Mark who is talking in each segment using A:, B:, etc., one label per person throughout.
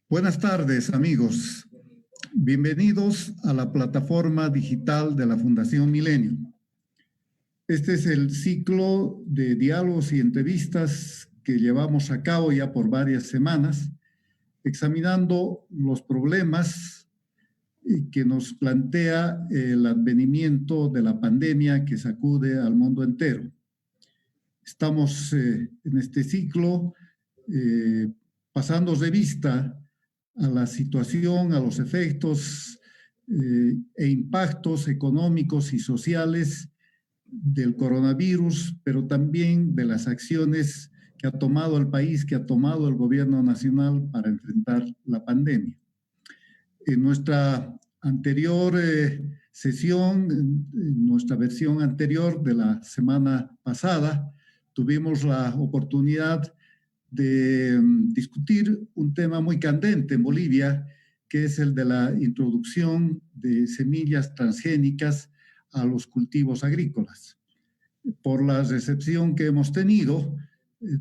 A: Buenas tardes, amigos. Bienvenidos a la plataforma digital de la Fundación Milenio. Este es el ciclo de diálogos y entrevistas que llevamos a cabo ya por varias semanas, examinando los problemas que nos plantea el advenimiento de la pandemia que sacude al mundo entero. Estamos en este ciclo pasando revista a la situación, a los efectos e impactos económicos y sociales del coronavirus, pero también de las acciones que ha tomado el país, que ha tomado el gobierno nacional para enfrentar la pandemia. En nuestra anterior sesión, en nuestra versión anterior de la semana pasada, tuvimos la oportunidad de discutir un tema muy candente en Bolivia, que es el de la introducción de semillas transgénicas a los cultivos agrícolas. Por la recepción que hemos tenido,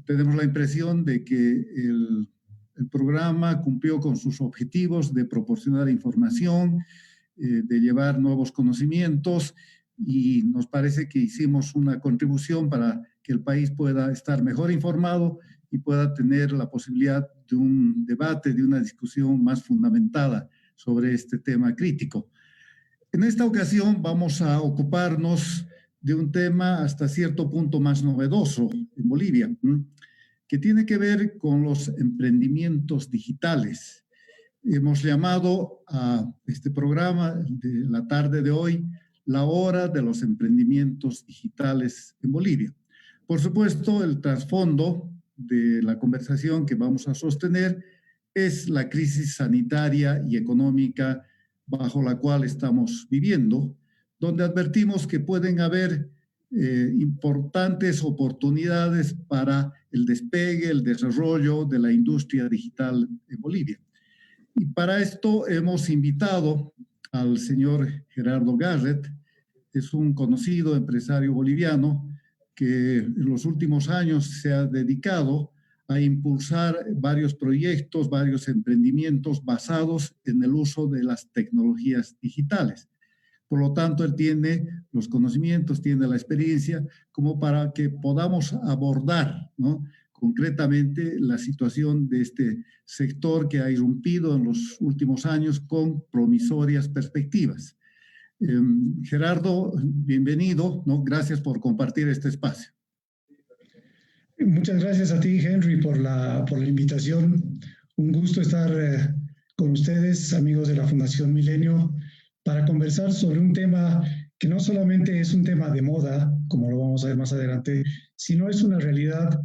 A: tenemos la impresión de que el programa cumplió con sus objetivos de proporcionar información, de llevar nuevos conocimientos, y nos parece que hicimos una contribución para que el país pueda estar mejor informado y pueda tener la posibilidad de un debate, de una discusión más fundamentada sobre este tema crítico. En esta ocasión vamos a ocuparnos de un tema hasta cierto punto más novedoso en Bolivia, que tiene que ver con los emprendimientos digitales. Hemos llamado a este programa de la tarde de hoy la hora de los emprendimientos digitales en Bolivia. Por supuesto, el trasfondo de la conversación que vamos a sostener es la crisis sanitaria y económica bajo la cual estamos viviendo, donde advertimos que pueden haber importantes oportunidades para el despegue, el desarrollo de la industria digital en Bolivia. Y para esto hemos invitado al señor Gerardo Garrett. Es un conocido empresario boliviano que en los últimos años se ha dedicado a impulsar varios proyectos, varios emprendimientos basados en el uso de las tecnologías digitales. Por lo tanto, él tiene los conocimientos, tiene la experiencia como para que podamos abordar, ¿no?, concretamente la situación de este sector que ha irrumpido en los últimos años con promisorias perspectivas. Gerardo, bienvenido, ¿no? Gracias por compartir este espacio.
B: Muchas gracias a ti, Henry, por la invitación. Un gusto estar con ustedes, amigos de la Fundación Milenio, para conversar sobre un tema que no solamente es un tema de moda, como lo vamos a ver más adelante, sino es una realidad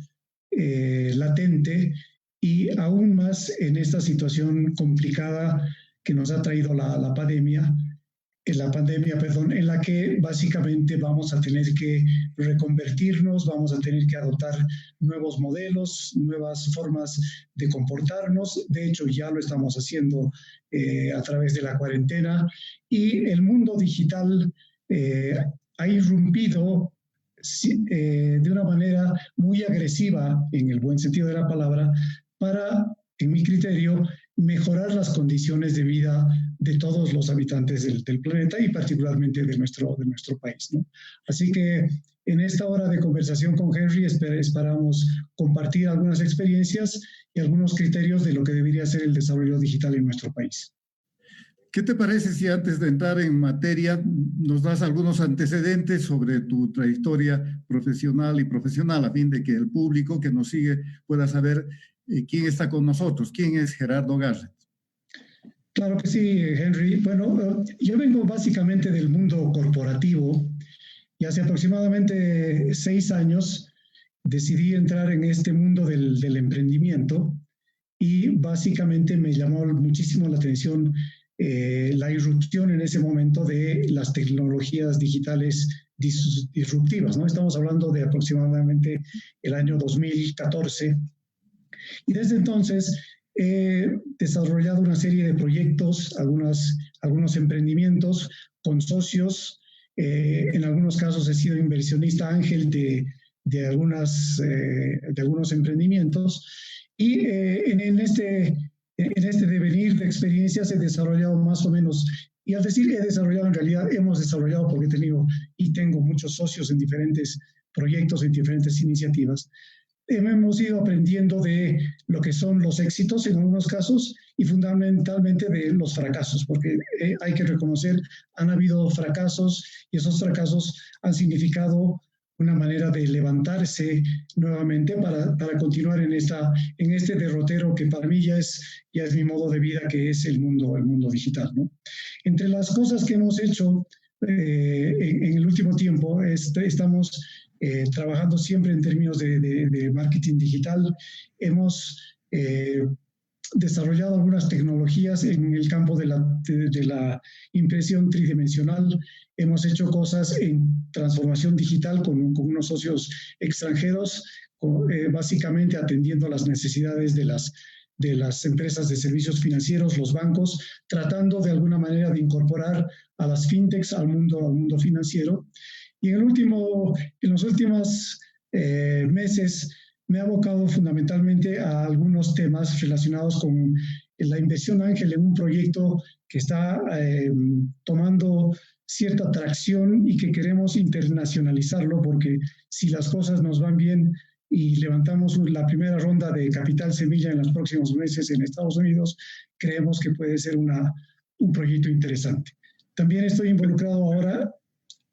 B: latente y aún más en esta situación complicada que nos ha traído la pandemia, en la que básicamente vamos a tener que reconvertirnos, vamos a tener que adoptar nuevos modelos, nuevas formas de comportarnos. De hecho, ya lo estamos haciendo a través de la cuarentena, y el mundo digital ha irrumpido de una manera muy agresiva, en el buen sentido de la palabra, para, en mi criterio, mejorar las condiciones de vida de todos los habitantes del planeta y particularmente de nuestro país, ¿no? Así que en esta hora de conversación con Henry esperamos compartir algunas experiencias y algunos criterios de lo que debería ser el desarrollo digital en nuestro país.
A: ¿Qué te parece si antes de entrar en materia nos das algunos antecedentes sobre tu trayectoria profesional a fin de que el público que nos sigue pueda saber quién está con nosotros? ¿Quién es Gerardo Garrett?
B: Claro que sí, Henry. Bueno, yo vengo básicamente del mundo corporativo y hace aproximadamente 6 años decidí entrar en este mundo del emprendimiento, y básicamente me llamó muchísimo la atención la irrupción en ese momento de las tecnologías digitales disruptivas, ¿no? Estamos hablando de aproximadamente el año 2014, y desde entonces he desarrollado una serie de proyectos, algunos emprendimientos con socios. En algunos casos he sido inversionista ángel de algunos emprendimientos. Y en este En este devenir de experiencias he desarrollado más o menos, y al decir he desarrollado, en realidad hemos desarrollado porque he tenido y tengo muchos socios en diferentes proyectos, en diferentes iniciativas. Hemos ido aprendiendo de lo que son los éxitos en algunos casos y fundamentalmente de los fracasos, porque hay que reconocer, han habido fracasos y esos fracasos han significado una manera de levantarse nuevamente para continuar en este derrotero que para mí ya es mi modo de vida, que es el mundo digital, ¿no? Entre las cosas que hemos hecho en el último tiempo, estamos trabajando siempre en términos de marketing digital. Hemos desarrollado algunas tecnologías en el campo de la impresión tridimensional. Hemos hecho cosas en transformación digital con unos socios extranjeros, básicamente atendiendo a las necesidades de las empresas de servicios financieros, los bancos, tratando de alguna manera de incorporar a las fintechs al mundo financiero. Y en los últimos meses me he abocado fundamentalmente a algunos temas relacionados con la inversión ángel en un proyecto que está tomando cierta tracción y que queremos internacionalizarlo, porque si las cosas nos van bien y levantamos la primera ronda de capital semilla en los próximos meses en Estados Unidos, creemos que puede ser un proyecto interesante. También estoy involucrado ahora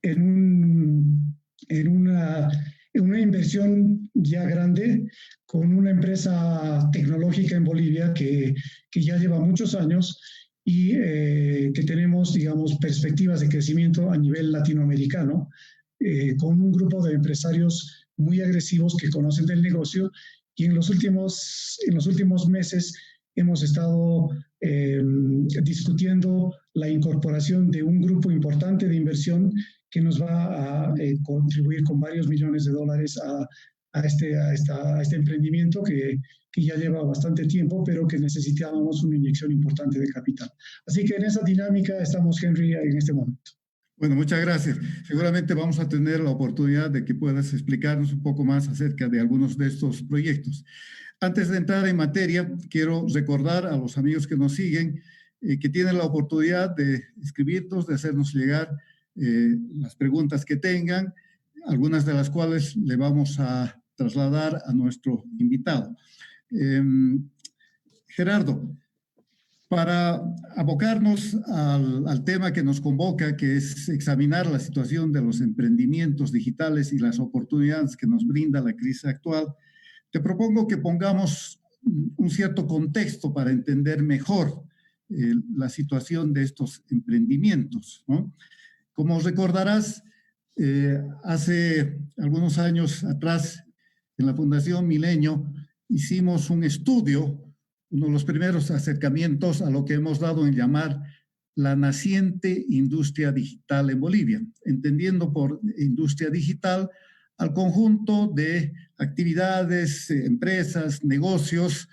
B: en una inversión ya grande con una empresa tecnológica en Bolivia que ya lleva muchos años y que tenemos, digamos, perspectivas de crecimiento a nivel latinoamericano, con un grupo de empresarios muy agresivos que conocen del negocio, y en los últimos meses hemos estado discutiendo la incorporación de un grupo importante de inversión que nos va a contribuir con varios millones de dólares a este emprendimiento que ya lleva bastante tiempo, pero que necesitábamos una inyección importante de capital. Así que en esa dinámica estamos, Henry, en este momento.
A: Bueno, muchas gracias. Seguramente vamos a tener la oportunidad de que puedas explicarnos un poco más acerca de algunos de estos proyectos. Antes de entrar en materia, quiero recordar a los amigos que nos siguen que tienen la oportunidad de escribirnos, de hacernos llegar las preguntas que tengan, algunas de las cuales le vamos a trasladar a nuestro invitado. Gerardo, para abocarnos al tema que nos convoca, que es examinar la situación de los emprendimientos digitales y las oportunidades que nos brinda la crisis actual, te propongo que pongamos un cierto contexto para entender mejor la situación de estos emprendimientos, ¿no? Como recordarás, hace algunos años atrás, en la Fundación Milenio, hicimos un estudio, uno de los primeros acercamientos a lo que hemos dado en llamar la naciente industria digital en Bolivia, entendiendo por industria digital al conjunto de actividades, empresas, negocios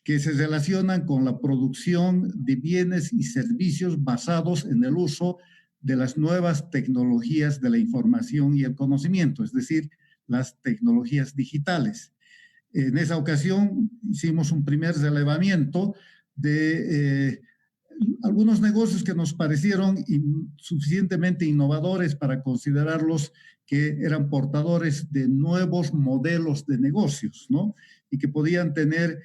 A: que se relacionan con la producción de bienes y servicios basados en el uso de las nuevas tecnologías de la información y el conocimiento, es decir, las tecnologías digitales. En esa ocasión hicimos un primer relevamiento de algunos negocios que nos parecieron suficientemente innovadores para considerarlos que eran portadores de nuevos modelos de negocios, ¿no? Y que podían tener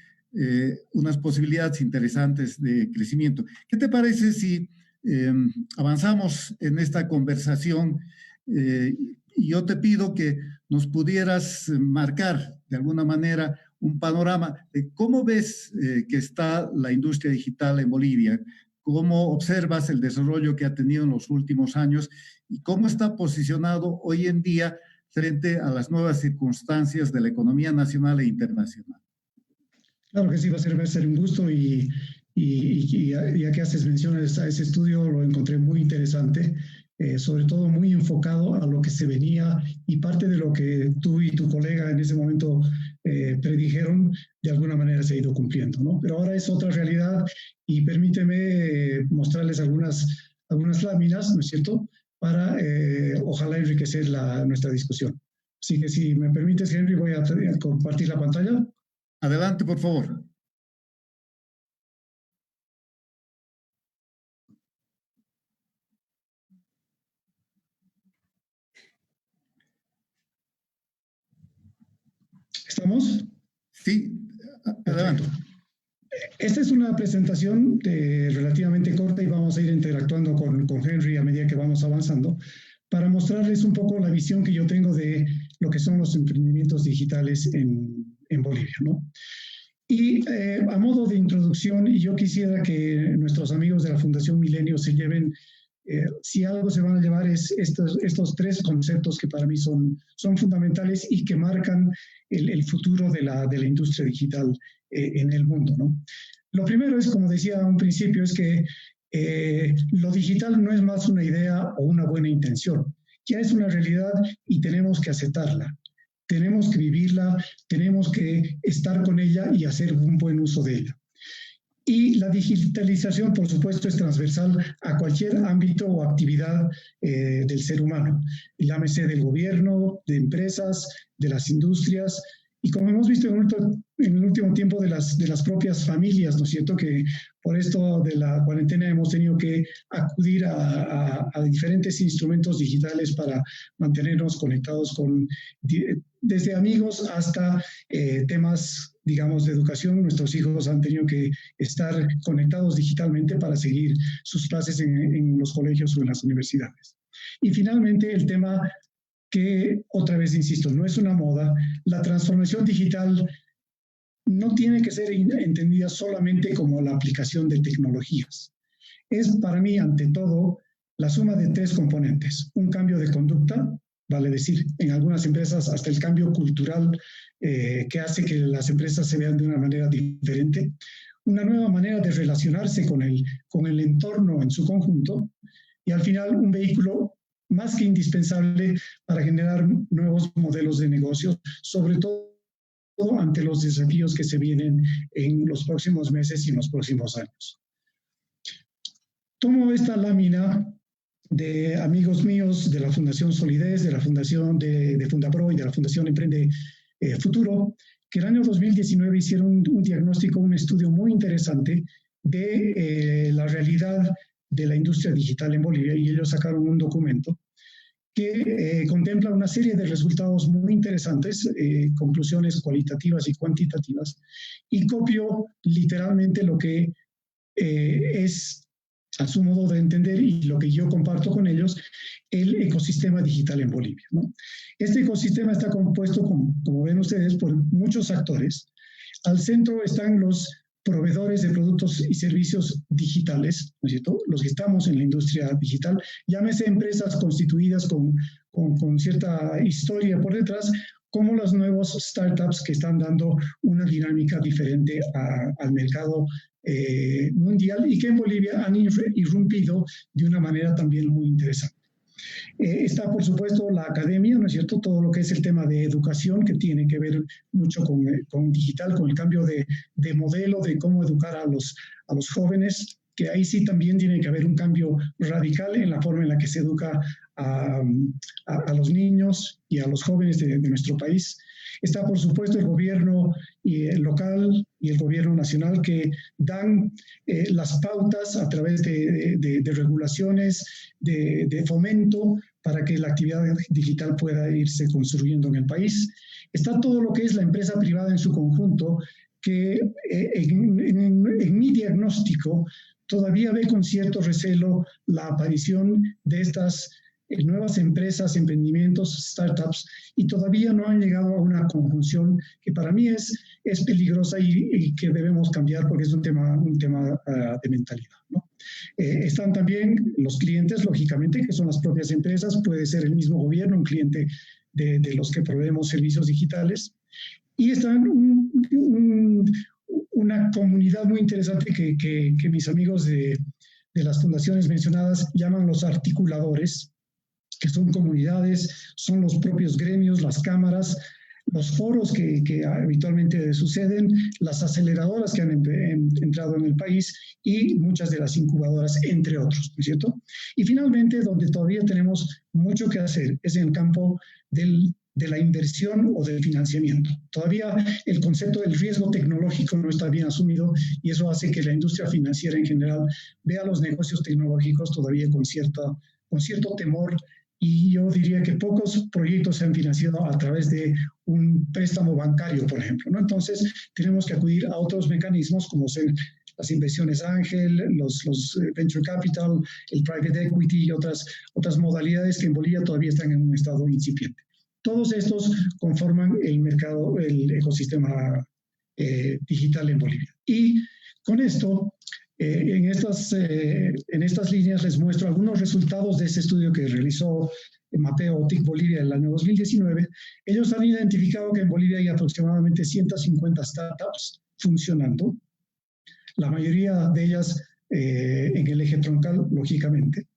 A: unas posibilidades interesantes de crecimiento. ¿Qué te parece si avanzamos en esta conversación? Y yo te pido que nos pudieras marcar de alguna manera un panorama de cómo ves que está la industria digital en Bolivia, cómo observas el desarrollo que ha tenido en los últimos años y cómo está posicionado hoy en día frente a las nuevas circunstancias de la economía nacional e internacional.
B: Claro que sí, va a ser un gusto y ya que haces mención a ese estudio, lo encontré muy interesante, sobre todo muy enfocado a lo que se venía y parte de lo que tú y tu colega en ese momento predijeron, de alguna manera se ha ido cumpliendo, ¿no? Pero ahora es otra realidad y permíteme mostrarles algunas láminas, ¿no es cierto?, para ojalá enriquecer nuestra discusión. Así que si me permites, Henry, voy a compartir la pantalla.
A: Adelante, por favor.
B: ¿Estamos?
A: Sí, adelante.
B: Esta es una presentación relativamente corta y vamos a ir interactuando con Henry a medida que vamos avanzando para mostrarles un poco la visión que yo tengo de lo que son los emprendimientos digitales en Bolivia, ¿no? Y a modo de introducción, yo quisiera que nuestros amigos de la Fundación Milenio se lleven, si algo se van a llevar es estos tres conceptos que para mí son fundamentales y que marcan el futuro de la industria digital en el mundo, ¿no? Lo primero es, como decía a un principio, es que lo digital no es más una idea o una buena intención, ya es una realidad y tenemos que aceptarla. Tenemos que vivirla, tenemos que estar con ella y hacer un buen uso de ella. Y la digitalización, por supuesto, es transversal a cualquier ámbito o actividad del ser humano. Llámese del gobierno, de empresas, de las industrias, y como hemos visto en el último tiempo de las propias familias, ¿no es cierto? Que por esto de la cuarentena hemos tenido que acudir a diferentes instrumentos digitales para mantenernos conectados desde amigos hasta temas, digamos, de educación. Nuestros hijos han tenido que estar conectados digitalmente para seguir sus clases en los colegios o en las universidades. Y finalmente el tema que, otra vez insisto, no es una moda. La transformación digital no tiene que ser entendida solamente como la aplicación de tecnologías. Es para mí, ante todo, la suma de tres componentes. Un cambio de conducta, vale decir, en algunas empresas hasta el cambio cultural que hace que las empresas se vean de una manera diferente. Una nueva manera de relacionarse con el entorno en su conjunto. Y al final, un vehículo más que indispensable para generar nuevos modelos de negocio, sobre todo ante los desafíos que se vienen en los próximos meses y en los próximos años. Tomo esta lámina de amigos míos de la Fundación Solidez, de la Fundación de Fundapro y de la Fundación Emprende Futuro, que el año 2019 hicieron un diagnóstico, un estudio muy interesante de la realidad de la industria digital en Bolivia, y ellos sacaron un documento que contempla una serie de resultados muy interesantes, conclusiones cualitativas y cuantitativas, y copio literalmente lo que es, a su modo de entender, y lo que yo comparto con ellos, el ecosistema digital en Bolivia, ¿no? Este ecosistema está compuesto, como ven ustedes, por muchos actores. Al centro están los proveedores de productos y servicios digitales, ¿no es cierto? Los que estamos en la industria digital, llámese empresas constituidas con cierta historia por detrás, como los nuevos startups que están dando una dinámica diferente al mercado mundial y que en Bolivia han irrumpido de una manera también muy interesante. Está, por supuesto, la academia, ¿no es cierto? Todo lo que es el tema de educación, que tiene que ver mucho con digital, con el cambio de modelo, de cómo educar a los jóvenes, que ahí sí también tiene que haber un cambio radical en la forma en la que se educa a los niños y a los jóvenes de nuestro país. Está, por supuesto, el gobierno local y el gobierno nacional, que dan las pautas a través de regulaciones, de fomento para que la actividad digital pueda irse construyendo en el país. Está todo lo que es la empresa privada en su conjunto, que en mi diagnóstico todavía ve con cierto recelo la aparición de estas nuevas empresas, emprendimientos, startups, y todavía no han llegado a una conjunción que para mí es peligrosa y que debemos cambiar, porque es un tema de mentalidad, ¿no? Están también los clientes, lógicamente, que son las propias empresas, puede ser el mismo gobierno, un cliente de los que proveemos servicios digitales, y están una comunidad muy interesante que mis amigos de las fundaciones mencionadas llaman los articuladores, que son comunidades, son los propios gremios, las cámaras, los foros que habitualmente suceden, las aceleradoras que han entrado en el país y muchas de las incubadoras, entre otros, ¿no es cierto? Y finalmente, donde todavía tenemos mucho que hacer, es en el campo de la inversión o del financiamiento. Todavía el concepto del riesgo tecnológico no está bien asumido, y eso hace que la industria financiera en general vea los negocios tecnológicos todavía con cierto temor, y yo diría que pocos proyectos se han financiado a través de un préstamo bancario, por ejemplo, ¿no? Entonces, tenemos que acudir a otros mecanismos como ser las inversiones ángel, los venture capital, el private equity y otras modalidades que en Bolivia todavía están en un estado incipiente. Todos estos conforman el mercado, el ecosistema digital en Bolivia. Y con esto, en estas líneas les muestro algunos resultados de ese estudio que realizó Mateo TIC Bolivia en el año 2019. Ellos han identificado que en Bolivia hay aproximadamente 150 startups funcionando, la mayoría de ellas en el eje troncal, lógicamente.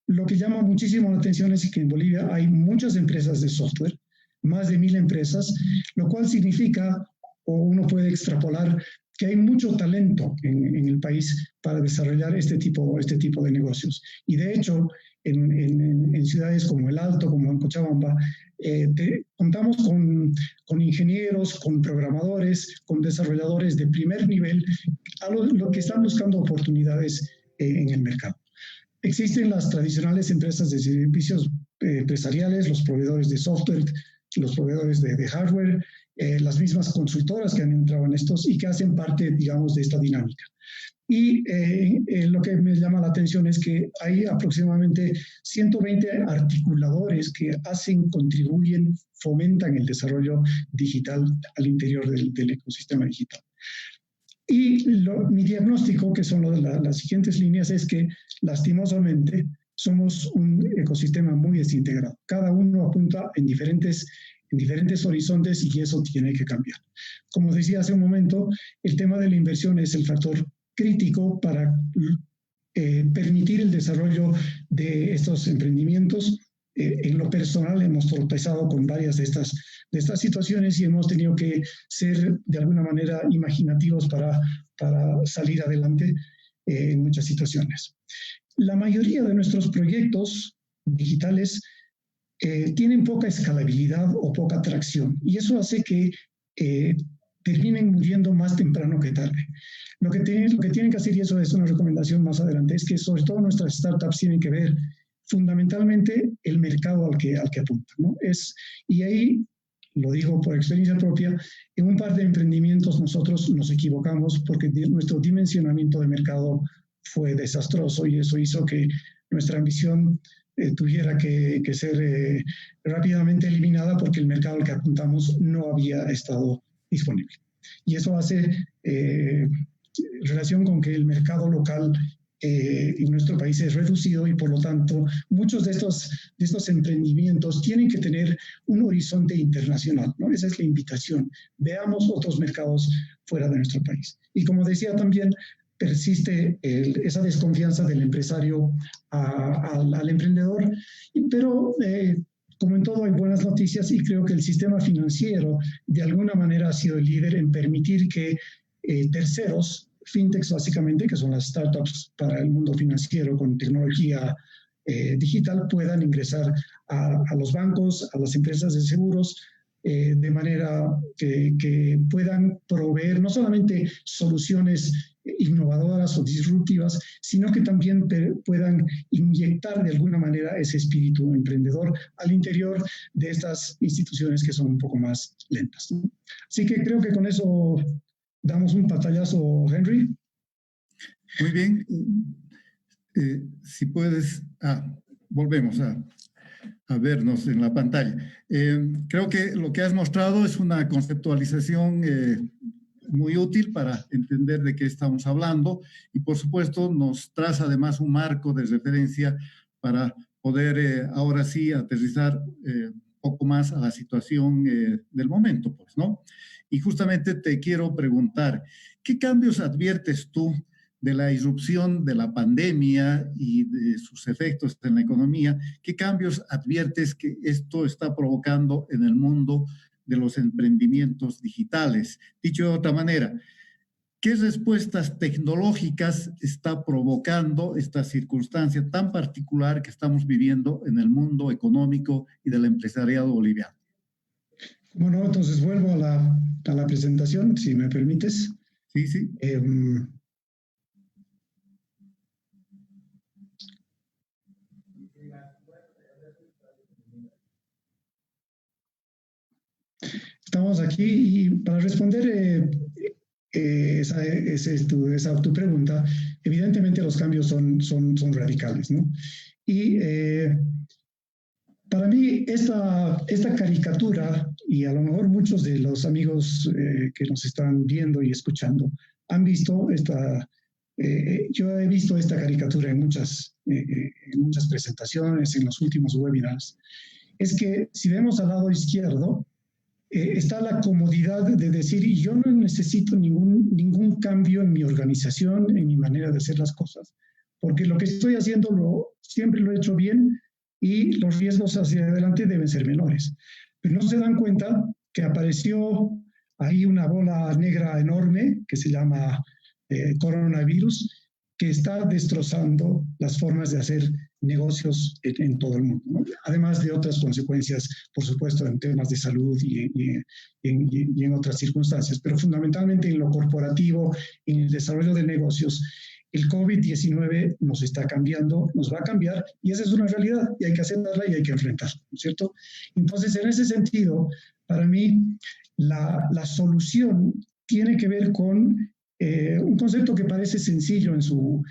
B: Lo que llama muchísimo la atención es que en Bolivia hay muchas empresas de software, más de 1000 empresas, lo cual significa, o uno puede extrapolar, que hay mucho talento en el país para desarrollar este tipo de negocios. Y de hecho, en ciudades como El Alto, como en Cochabamba, contamos con ingenieros, con programadores, con desarrolladores de primer nivel, a lo que están buscando oportunidades en el mercado. Existen las tradicionales empresas de servicios empresariales, los proveedores de software, los proveedores de hardware, las mismas consultoras que han entrado en estos y que hacen parte, digamos, de esta dinámica. Y lo que me llama la atención es que hay aproximadamente 120 articuladores que hacen, contribuyen, fomentan el desarrollo digital al interior del ecosistema digital. Y mi diagnóstico, que son las siguientes líneas, es que lastimosamente somos un ecosistema muy desintegrado. Cada uno apunta en diferentes horizontes y eso tiene que cambiar. Como decía hace un momento, el tema de la inversión es el factor crítico para permitir el desarrollo de estos emprendimientos. En lo personal hemos tropezado con varias de estas situaciones y hemos tenido que ser de alguna manera imaginativos para salir adelante en muchas situaciones. La mayoría de nuestros proyectos digitales tienen poca escalabilidad o poca tracción y eso hace que terminen muriendo más temprano que tarde. Lo que tienen que hacer, y eso es una recomendación más adelante, es que sobre todo nuestras startups tienen que ver fundamentalmente el mercado al que apuntan, ¿no? Y ahí, lo digo por experiencia propia, en un par de emprendimientos nosotros nos equivocamos porque nuestro dimensionamiento de mercado fue desastroso y eso hizo que nuestra ambición tuviera que ser rápidamente eliminada porque el mercado al que apuntamos no había estado disponible. Y eso hace relación con que el mercado local en nuestro país es reducido y por lo tanto muchos de estos emprendimientos tienen que tener un horizonte internacional, ¿no? Esa es la invitación. Veamos otros mercados fuera de nuestro país. Y como decía también, persiste esa desconfianza del empresario al emprendedor, pero como en todo hay buenas noticias y creo que el sistema financiero de alguna manera ha sido el líder en permitir que terceros, fintechs básicamente, que son las startups para el mundo financiero con tecnología digital, puedan ingresar a los bancos, a las empresas de seguros, de manera que puedan proveer no solamente soluciones innovadoras o disruptivas, sino que también puedan inyectar de alguna manera ese espíritu emprendedor al interior de estas instituciones que son un poco más lentas, ¿no? Así que creo que con eso damos un pantallazo, Henry.
A: Muy bien. Si puedes, volvemos a vernos en la pantalla. Creo que lo que has mostrado es una conceptualización muy útil para entender de qué estamos hablando y por supuesto nos traza además un marco de referencia para poder ahora sí aterrizar un poco más a la situación del momento, pues, ¿no? Y justamente te quiero preguntar, ¿qué cambios adviertes tú de la irrupción de la pandemia y de sus efectos en la economía? ¿Qué cambios adviertes que esto está provocando en el mundo de los emprendimientos digitales? Dicho de otra manera, ¿qué respuestas tecnológicas está provocando esta circunstancia tan particular que estamos viviendo en el mundo económico y del empresariado boliviano?
B: Bueno, entonces vuelvo a la presentación, si me permites.
A: Sí, sí.
B: estamos aquí y para responder tu pregunta, evidentemente los cambios son radicales, ¿no? Y para mí esta caricatura, y a lo mejor muchos de los amigos que nos están viendo y escuchando han visto yo he visto esta caricatura en muchas presentaciones, en los últimos webinars, es que si vemos al lado izquierdo, está la comodidad de decir, yo no necesito ningún cambio en mi organización, en mi manera de hacer las cosas, porque lo que estoy haciendo siempre lo he hecho bien y los riesgos hacia adelante deben ser menores. Pero no se dan cuenta que apareció ahí una bola negra enorme que se llama coronavirus, que está destrozando las formas de hacer negocios en todo el mundo, ¿no? Además de otras consecuencias, por supuesto, en temas de salud y en otras circunstancias, pero fundamentalmente en lo corporativo, en el desarrollo de negocios, el COVID-19 nos está cambiando, nos va a cambiar, y esa es una realidad, y hay que aceptarla y hay que enfrentarla, ¿no es cierto? Entonces, en ese sentido, para mí, la solución tiene que ver con un concepto que parece sencillo en su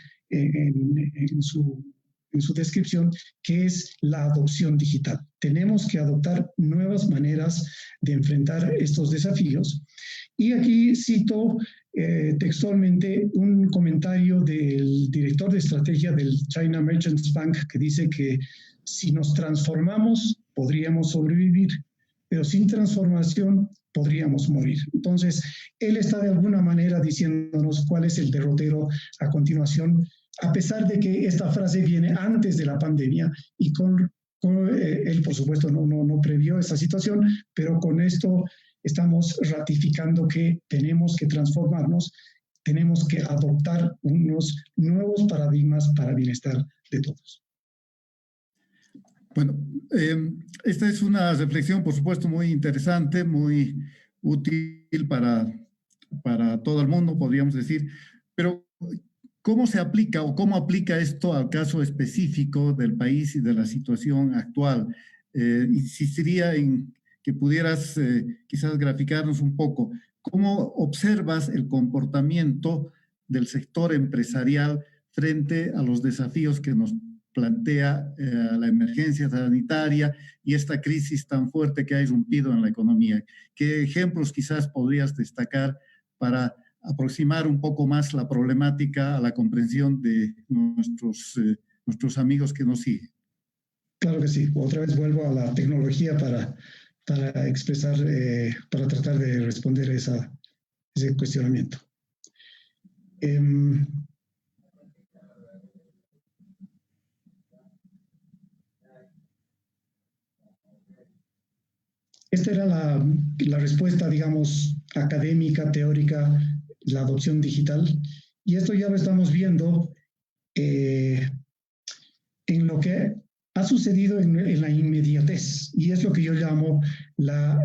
B: descripción, que es la adopción digital. Tenemos que adoptar nuevas maneras de enfrentar estos desafíos. Y aquí cito textualmente un comentario del director de estrategia del China Merchants Bank, que dice que si nos transformamos, podríamos sobrevivir, pero sin transformación podríamos morir. Entonces, él está de alguna manera diciéndonos cuál es el derrotero a continuación, a pesar de que esta frase viene antes de la pandemia y él, por supuesto, no previó esa situación, pero con esto estamos ratificando que tenemos que transformarnos, tenemos que adoptar unos nuevos paradigmas para el bienestar de todos.
A: Bueno, esta es una reflexión, por supuesto, muy interesante, muy útil para todo el mundo, podríamos decir, pero ¿cómo se aplica o cómo aplica esto al caso específico del país y de la situación actual? Insistiría en que pudieras quizás graficarnos un poco. ¿Cómo observas el comportamiento del sector empresarial frente a los desafíos que nos plantea la emergencia sanitaria y esta crisis tan fuerte que ha irrumpido en la economía? ¿Qué ejemplos quizás podrías destacar para aproximar un poco más la problemática a la comprensión de nuestros amigos que nos siguen?
B: Claro que sí. Otra vez vuelvo a la tecnología para expresar, para tratar de responder ese cuestionamiento. Esta era la respuesta, digamos, académica, teórica, la adopción digital. Y esto ya lo estamos viendo en lo que ha sucedido en la inmediatez. Y es lo que yo llamo la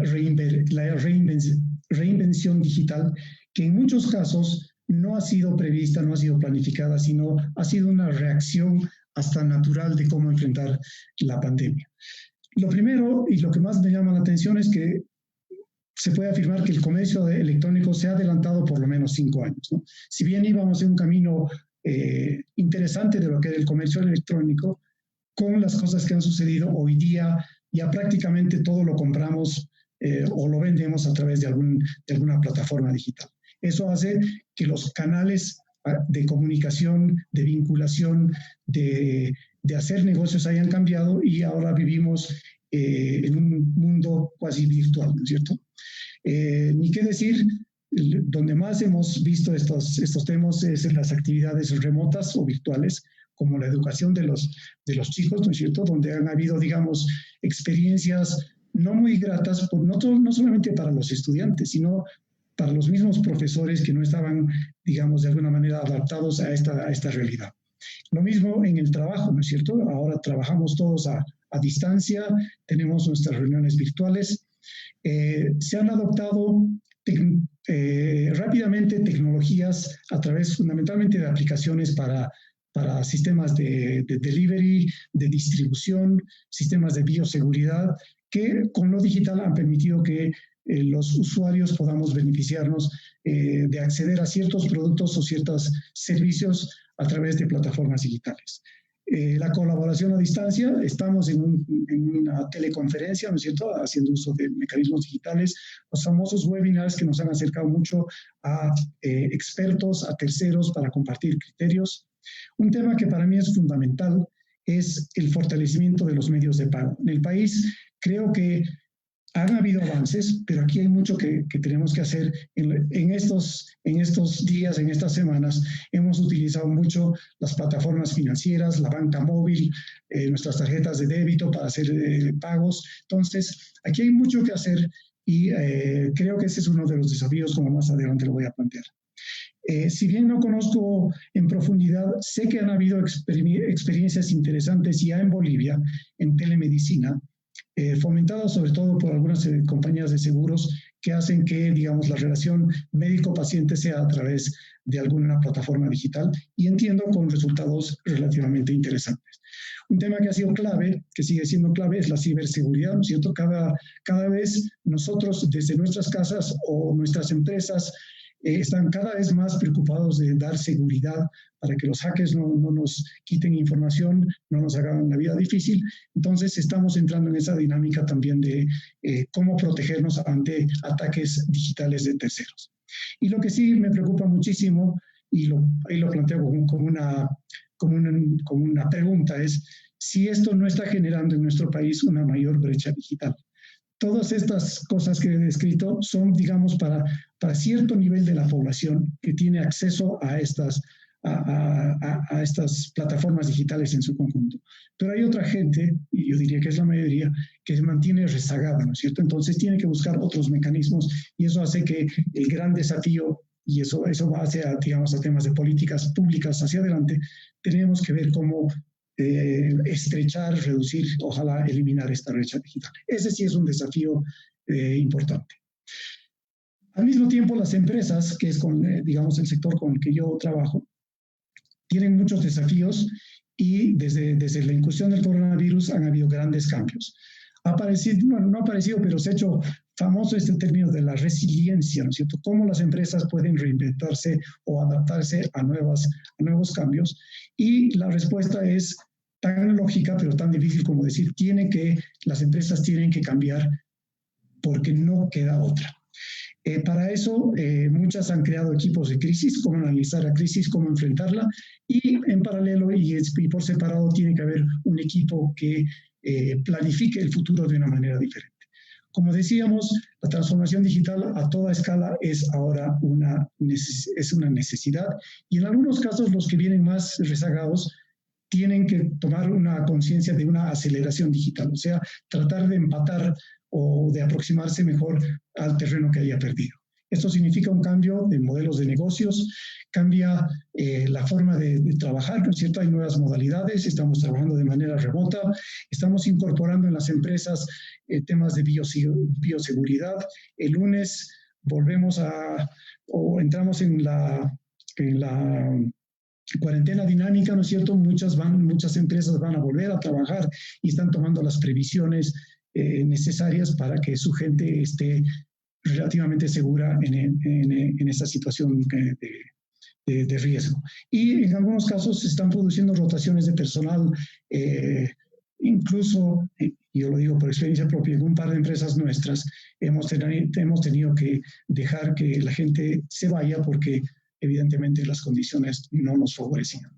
B: reinvención digital, que en muchos casos no ha sido prevista, no ha sido planificada, sino ha sido una reacción hasta natural de cómo enfrentar la pandemia. Lo primero y lo que más me llama la atención es que se puede afirmar que el comercio electrónico se ha adelantado por lo menos 5 años, ¿no? Si bien íbamos en un camino interesante de lo que era el comercio electrónico, con las cosas que han sucedido hoy día, ya prácticamente todo lo compramos o lo vendemos a través de alguna plataforma digital. Eso hace que los canales de comunicación, de vinculación, de hacer negocios hayan cambiado y ahora vivimos en un mundo cuasi virtual, ¿no es cierto? Ni qué decir, donde más hemos visto estos temas es en las actividades remotas o virtuales, como la educación de los chicos, ¿no es cierto? Donde han habido, digamos, experiencias no muy gratas, no solamente para los estudiantes, sino para los mismos profesores que no estaban, digamos, de alguna manera adaptados a esta realidad. Lo mismo en el trabajo, ¿no es cierto? Ahora trabajamos todos a distancia, tenemos nuestras reuniones virtuales. Se han adoptado rápidamente tecnologías a través fundamentalmente de aplicaciones para sistemas de delivery, de distribución, sistemas de bioseguridad, que con lo digital han permitido que los usuarios podamos beneficiarnos de acceder a ciertos productos o ciertos servicios a través de plataformas digitales. La colaboración a distancia, estamos en una teleconferencia, ¿no es cierto?, haciendo uso de mecanismos digitales, los famosos webinars que nos han acercado mucho a expertos, a terceros para compartir criterios. Un tema que para mí es fundamental es el fortalecimiento de los medios de pago. En el país creo que han habido avances, pero aquí hay mucho que tenemos que hacer. En estos días, en estas semanas, hemos utilizado mucho las plataformas financieras, la banca móvil, nuestras tarjetas de débito para hacer pagos. Entonces, aquí hay mucho que hacer y creo que ese es uno de los desafíos, como más adelante lo voy a plantear. Si bien no conozco en profundidad, sé que han habido experiencias interesantes ya en Bolivia, en telemedicina, fomentadas sobre todo por algunas compañías de seguros que hacen que, digamos, la relación médico-paciente sea a través de alguna plataforma digital y entiendo con resultados relativamente interesantes. Un tema que ha sido clave, que sigue siendo clave, es la ciberseguridad, ¿no es cierto? Cada vez nosotros desde nuestras casas o nuestras empresas están cada vez más preocupados de dar seguridad para que los hackers no nos quiten información, no nos hagan la vida difícil. Entonces estamos entrando en esa dinámica también de cómo protegernos ante ataques digitales de terceros. Y lo que sí me preocupa muchísimo, y ahí lo planteo como una pregunta, es si esto no está generando en nuestro país una mayor brecha digital. Todas estas cosas que he descrito son, digamos, para cierto nivel de la población que tiene acceso a estas plataformas digitales en su conjunto. Pero hay otra gente, y yo diría que es la mayoría, que se mantiene rezagada, ¿no es cierto? Entonces tiene que buscar otros mecanismos y eso hace que el gran desafío, y eso va hacia, digamos, a temas de políticas públicas hacia adelante, tenemos que ver cómo estrechar, reducir, ojalá eliminar esta brecha digital. Ese sí es un desafío importante. Al mismo tiempo, las empresas, que es digamos el sector con el que yo trabajo, tienen muchos desafíos y desde la incursión del coronavirus han habido grandes cambios. No ha aparecido, pero se ha hecho famoso este término de la resiliencia, ¿no es cierto? Cómo las empresas pueden reinventarse o adaptarse a nuevos cambios. Y la respuesta es tan lógica, pero tan difícil como decir, las empresas tienen que cambiar porque no queda otra. Para eso, muchas han creado equipos de crisis, cómo analizar la crisis, cómo enfrentarla, y en paralelo y por separado tiene que haber un equipo que planifique el futuro de una manera diferente. Como decíamos, la transformación digital a toda escala es ahora una necesidad y en algunos casos los que vienen más rezagados tienen que tomar una conciencia de una aceleración digital, o sea, tratar de empatar o de aproximarse mejor al terreno que haya perdido. Esto significa un cambio de modelos de negocios, cambia la forma de trabajar, ¿no es cierto? Hay nuevas modalidades, estamos trabajando de manera remota, estamos incorporando en las empresas temas de bioseguridad. El lunes entramos en la cuarentena dinámica, ¿no es cierto? Muchas empresas van a volver a trabajar y están tomando las previsiones necesarias para que su gente esté relativamente segura en esta situación de riesgo. Y en algunos casos se están produciendo rotaciones de personal, incluso, y yo lo digo por experiencia propia, en un par de empresas nuestras hemos tenido que dejar que la gente se vaya porque evidentemente las condiciones no nos favorecían.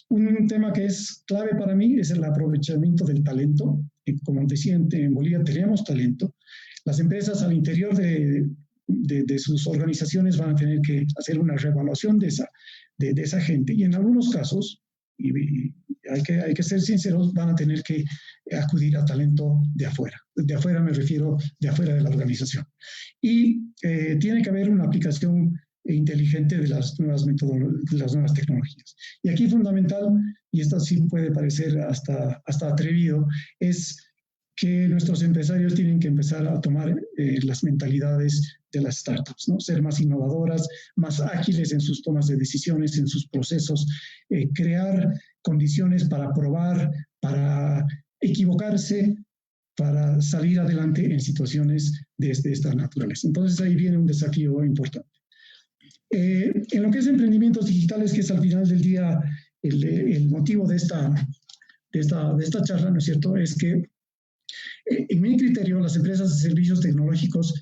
B: Un tema que es clave para mí es el aprovechamiento del talento. Como decía, en Bolivia tenemos talento. Las empresas al interior de sus organizaciones van a tener que hacer una reevaluación de esa gente y en algunos casos, y hay que ser sinceros, van a tener que acudir a talento de afuera. De afuera me refiero de afuera de la organización. Y tiene que haber una aplicación inteligente de las nuevas tecnologías. Y aquí fundamental, y esto sí puede parecer hasta atrevido, es que nuestros empresarios tienen que empezar a tomar las mentalidades de las startups, ¿no? Ser más innovadoras, más ágiles en sus tomas de decisiones, en sus procesos, crear condiciones para probar, para equivocarse, para salir adelante en situaciones de esta naturaleza. Entonces ahí viene un desafío importante. En lo que es emprendimientos digitales, que es al final del día el motivo de esta charla, ¿no es cierto?, es que en mi criterio las empresas de servicios tecnológicos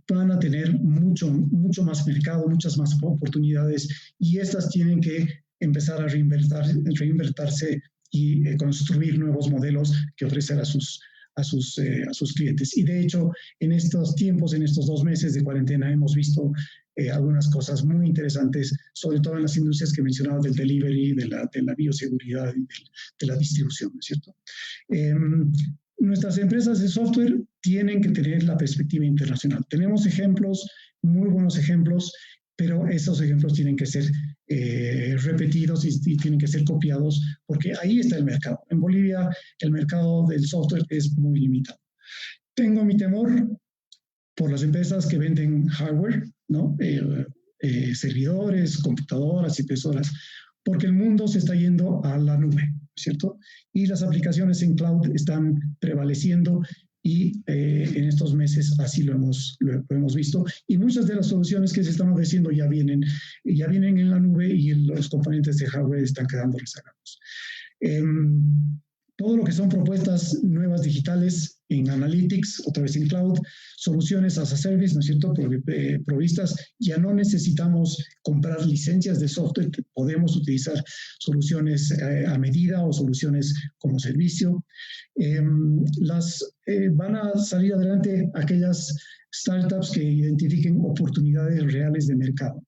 B: van a tener mucho más mercado, muchas más oportunidades, y estas tienen que empezar a reinvertirse y construir nuevos modelos que ofrecer a sus clientes. Y de hecho, en estos tiempos, en estos 2 meses de cuarentena, hemos visto algunas cosas muy interesantes, sobre todo en las industrias que mencionaba, del delivery, de la bioseguridad y de la distribución, ¿no es cierto? Nuestras empresas de software tienen que tener la perspectiva internacional. Tenemos ejemplos, muy buenos ejemplos, pero esos ejemplos tienen que ser repetidos y tienen que ser copiados, porque ahí está el mercado. En Bolivia el mercado del software es muy limitado. Tengo mi temor por las empresas que venden hardware, ¿no? Servidores, computadoras, impresoras, porque el mundo se está yendo a la nube, ¿cierto? Y las aplicaciones en cloud están prevaleciendo, y en estos meses así lo hemos visto, y muchas de las soluciones que se están ofreciendo ya vienen en la nube, y los componentes de hardware están quedando rezagados. Todo lo que son propuestas nuevas digitales en Analytics, otra vez en Cloud, soluciones as a service, ¿no es cierto?, provistas, ya no necesitamos comprar licencias de software, podemos utilizar soluciones a medida o soluciones como servicio. Van a salir adelante aquellas startups que identifiquen oportunidades reales de mercado.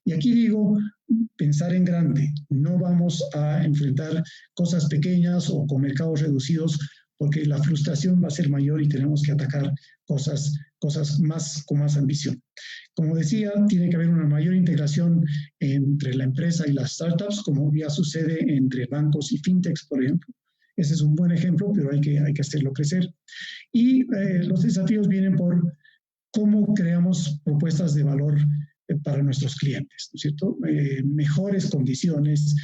B: Y aquí digo, pensar en grande. No vamos a enfrentar cosas pequeñas o con mercados reducidos, porque la frustración va a ser mayor y tenemos que atacar cosas con más ambición. Como decía, tiene que haber una mayor integración entre la empresa y las startups, como ya sucede entre bancos y fintechs, por ejemplo. Ese es un buen ejemplo, pero hay que hacerlo crecer. Y los desafíos vienen por cómo creamos propuestas de valor para nuestros clientes, ¿no es cierto? Mejores condiciones,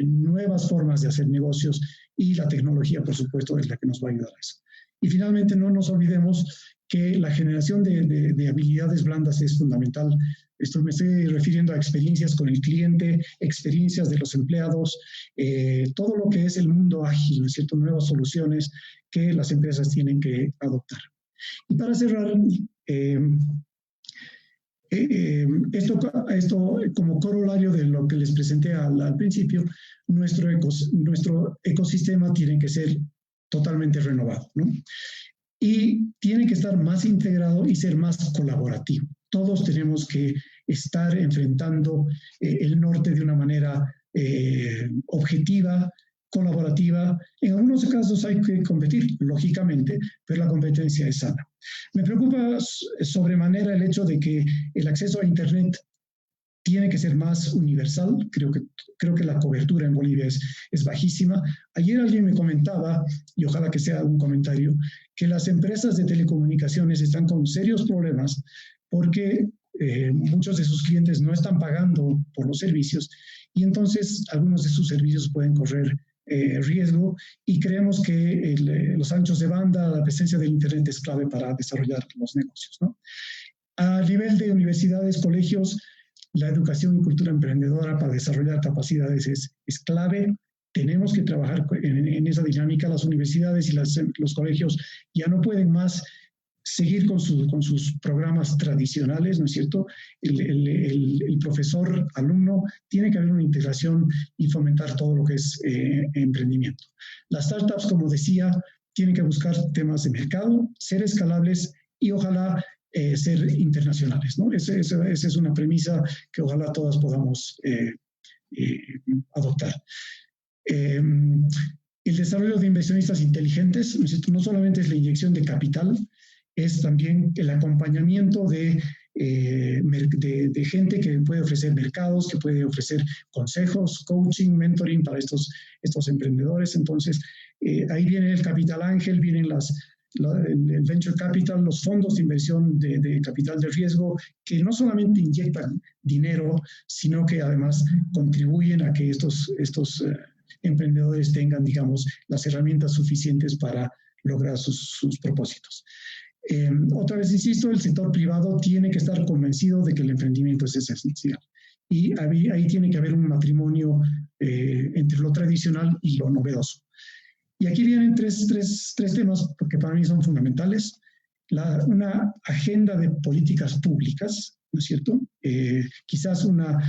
B: nuevas formas de hacer negocios, y la tecnología, por supuesto, es la que nos va a ayudar a eso. Y finalmente, no nos olvidemos que la generación de habilidades blandas es fundamental. Esto me estoy refiriendo a experiencias con el cliente, experiencias de los empleados, todo lo que es el mundo ágil, ¿no es cierto? Nuevas soluciones que las empresas tienen que adoptar. Y para cerrar, esto como corolario de lo que les presenté al principio, nuestro ecosistema tiene que ser totalmente renovado, ¿no? Y tiene que estar más integrado y ser más colaborativo. Todos tenemos que estar enfrentando el norte de una manera objetiva, colaborativa. En algunos casos hay que competir, lógicamente, pero la competencia es sana. Me preocupa sobremanera el hecho de que el acceso a Internet tiene que ser más universal. Creo que la cobertura en Bolivia es bajísima. Ayer alguien me comentaba, y ojalá que sea un comentario, que las empresas de telecomunicaciones están con serios problemas porque muchos de sus clientes no están pagando por los servicios, y entonces algunos de sus servicios pueden correr riesgo, y creemos que los anchos de banda, la presencia del Internet es clave para desarrollar los negocios, ¿no? A nivel de universidades, colegios, la educación y cultura emprendedora para desarrollar capacidades es clave. Tenemos que trabajar en esa dinámica. Las universidades y los colegios ya no pueden más seguir con sus programas tradicionales, ¿no es cierto? El profesor-alumno, tiene que haber una integración y fomentar todo lo que es emprendimiento. Las startups, como decía, tienen que buscar temas de mercado, ser escalables y ojalá ser internacionales, ¿no? Esa es una premisa que ojalá todas podamos adoptar. El desarrollo de inversionistas inteligentes, ¿no es cierto? No solamente es la inyección de capital, es también el acompañamiento de gente que puede ofrecer mercados, que puede ofrecer consejos, coaching, mentoring para estos emprendedores. Entonces, ahí viene el capital ángel, vienen el venture capital, los fondos de inversión de capital de riesgo, que no solamente inyectan dinero, sino que además contribuyen a que estos emprendedores tengan, digamos, las herramientas suficientes para logra sus propósitos. Otra vez insisto, el sector privado tiene que estar convencido de que el emprendimiento es esencial. Y ahí tiene que haber un matrimonio entre lo tradicional y lo novedoso. Y aquí vienen tres temas que para mí son fundamentales. Una agenda de políticas públicas, ¿no es cierto? Quizás una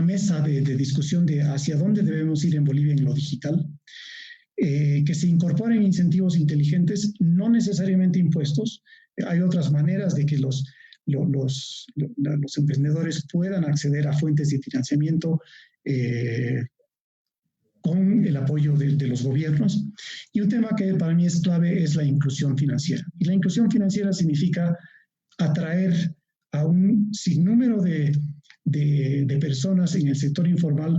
B: mesa de discusión de hacia dónde debemos ir en Bolivia en lo digital, que se incorporen incentivos inteligentes, no necesariamente impuestos. Hay otras maneras de que los emprendedores puedan acceder a fuentes de financiamiento con el apoyo de los gobiernos. Y un tema que para mí es clave es la inclusión financiera. Y la inclusión financiera significa atraer a un sinnúmero de personas en el sector informal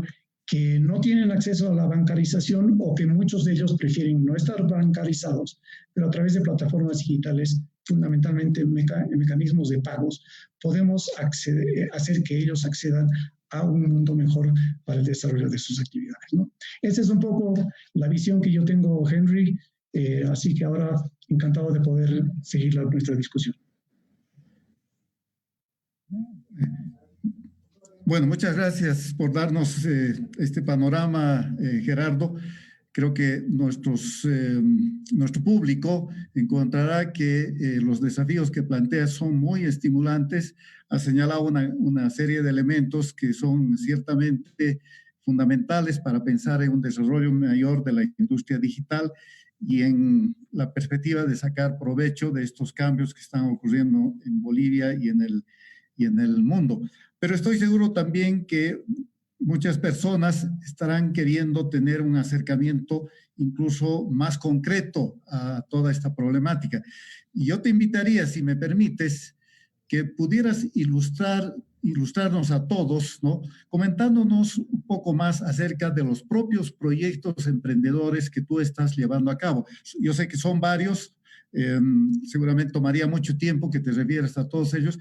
B: que no tienen acceso a la bancarización o que muchos de ellos prefieren no estar bancarizados, pero a través de plataformas digitales, fundamentalmente mecanismos de pagos, podemos hacer que ellos accedan a un mundo mejor para el desarrollo de sus actividades, ¿no? Esa es un poco la visión que yo tengo, Henry, así que ahora encantado de poder seguir nuestra discusión.
A: Bueno, muchas gracias por darnos este panorama, Gerardo. Creo que nuestro público encontrará que los desafíos que planteas son muy estimulantes. Ha señalado una serie de elementos que son ciertamente fundamentales para pensar en un desarrollo mayor de la industria digital y en la perspectiva de sacar provecho de estos cambios que están ocurriendo en Bolivia y en el mundo. Pero estoy seguro también que muchas personas estarán queriendo tener un acercamiento incluso más concreto a toda esta problemática. Y yo te invitaría, si me permites, que pudieras ilustrarnos a todos, ¿no? Comentándonos un poco más acerca de los propios proyectos emprendedores que tú estás llevando a cabo. Yo sé que son varios, seguramente tomaría mucho tiempo que te refieras a todos ellos.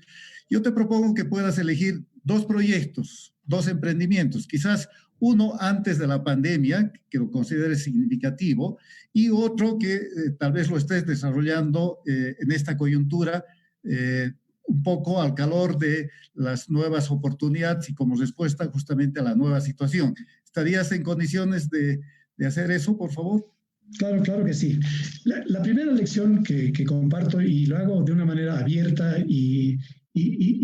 A: Yo te propongo que puedas elegir 2 proyectos, 2 emprendimientos, quizás uno antes de la pandemia, que lo consideres significativo, y otro que tal vez lo estés desarrollando en esta coyuntura, un poco al calor de las nuevas oportunidades y como respuesta justamente a la nueva situación. ¿Estarías en condiciones de hacer eso, por favor?
B: Claro que sí. La primera lección que comparto, y lo hago de una manera abierta y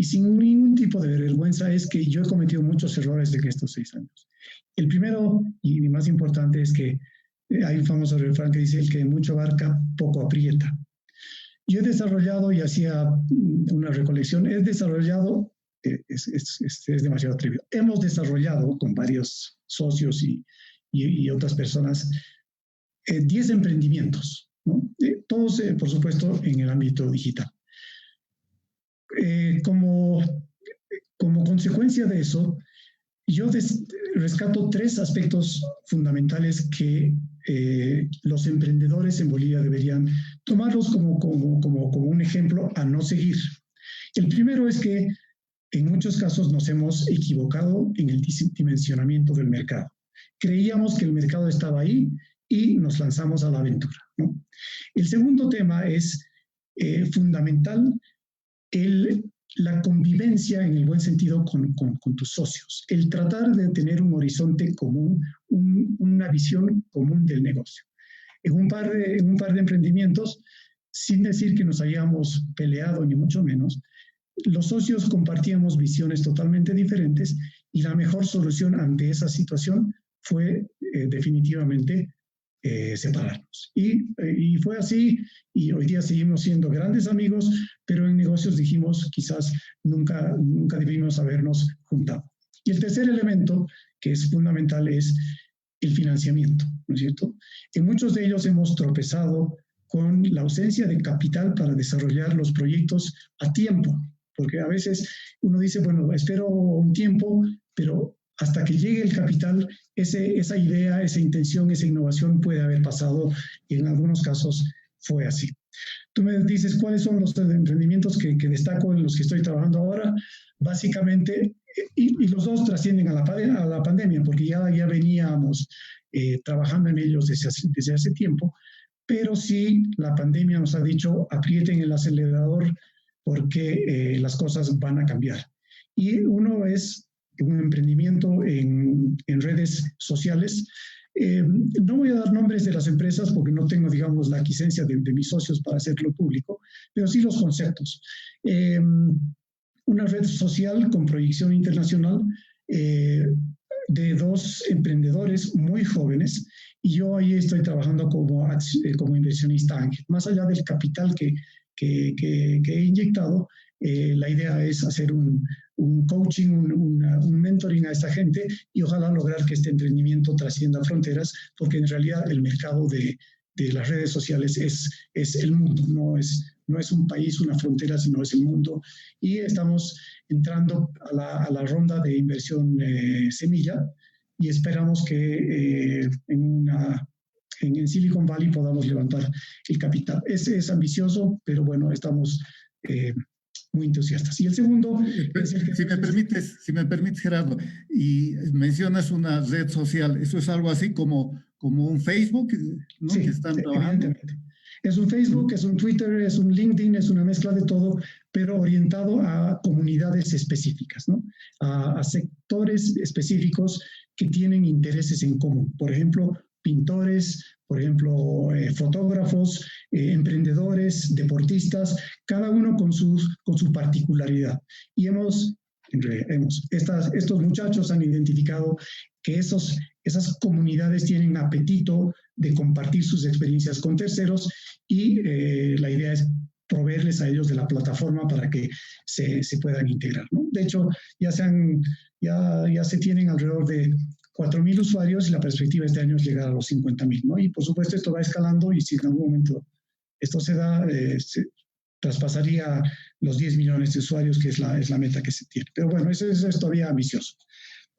B: sin ningún tipo de vergüenza, es que yo he cometido muchos errores en estos 6 años. El primero y más importante es que hay un famoso refrán que dice: el que mucho abarca, poco aprieta. Yo he desarrollado, y hacía una recolección, es demasiado atrevido. Hemos desarrollado con varios socios y otras personas 10 emprendimientos, ¿no? Todos, por supuesto, en el ámbito digital. Como consecuencia de eso, yo rescato 3 aspectos fundamentales que los emprendedores en Bolivia deberían tomarlos como un ejemplo a no seguir. El primero es que en muchos casos nos hemos equivocado en el dimensionamiento del mercado. Creíamos que el mercado estaba ahí y nos lanzamos a la aventura, ¿no? El segundo tema es fundamental, la convivencia en el buen sentido con tus socios, el tratar de tener un horizonte común, una visión común del negocio. En un par de emprendimientos, sin decir que nos hayamos peleado ni mucho menos, los socios compartíamos visiones totalmente diferentes y la mejor solución ante esa situación fue definitivamente separarnos. Y fue así, y hoy día seguimos siendo grandes amigos, pero en negocios dijimos quizás nunca debimos habernos juntado. Y el tercer elemento, que es fundamental, es el financiamiento, ¿no es cierto? En muchos de ellos hemos tropezado con la ausencia de capital para desarrollar los proyectos a tiempo, porque a veces uno dice, bueno, espero un tiempo, pero hasta que llegue el capital, esa idea, esa intención, esa innovación puede haber pasado, y en algunos casos fue así. Tú me dices cuáles son los emprendimientos que destaco en los que estoy trabajando ahora. Básicamente, y los 2 trascienden a la pandemia, porque ya veníamos trabajando en ellos desde hace tiempo, pero sí la pandemia nos ha dicho aprieten el acelerador porque las cosas van a cambiar. Y uno es un emprendimiento en redes sociales. No voy a dar nombres de las empresas porque no tengo, digamos, la aquiescencia de mis socios para hacerlo público, pero sí los conceptos. Una red social con proyección internacional de dos emprendedores muy jóvenes y yo ahí estoy trabajando como inversionista ángel. Más allá del capital que he inyectado, la idea es hacer un coaching, un mentoring a esta gente y ojalá lograr que este emprendimiento trascienda fronteras, porque en realidad el mercado de las redes sociales es el mundo, no es un país, una frontera, sino es el mundo. Y estamos entrando a la ronda de inversión semilla y esperamos que en Silicon Valley podamos levantar el capital. Es ambicioso, pero bueno, estamos muy entusiastas. Y el segundo es el que...
A: Si me permites, Gerardo, y mencionas una red social, ¿eso es algo así como un Facebook, ¿no?
B: Sí,
A: que están trabajando.
B: evidentemente. Es un Facebook, es un Twitter, es un LinkedIn, es una mezcla de todo, pero orientado a comunidades específicas, ¿no? A sectores específicos que tienen intereses en común. Por ejemplo, pintores, por ejemplo, fotógrafos, emprendedores, deportistas, cada uno con su particularidad. Y estos muchachos han identificado que esas comunidades tienen apetito de compartir sus experiencias con terceros y la idea es proveerles a ellos de la plataforma para que se puedan integrar, ¿no? De hecho, ya se tienen alrededor de 4.000 usuarios y la perspectiva este año es llegar a los 50.000, ¿no? Y por supuesto esto va escalando y si en algún momento esto se da, se traspasaría los 10 millones de usuarios, que es la meta que se tiene. Pero bueno, eso es todavía ambicioso.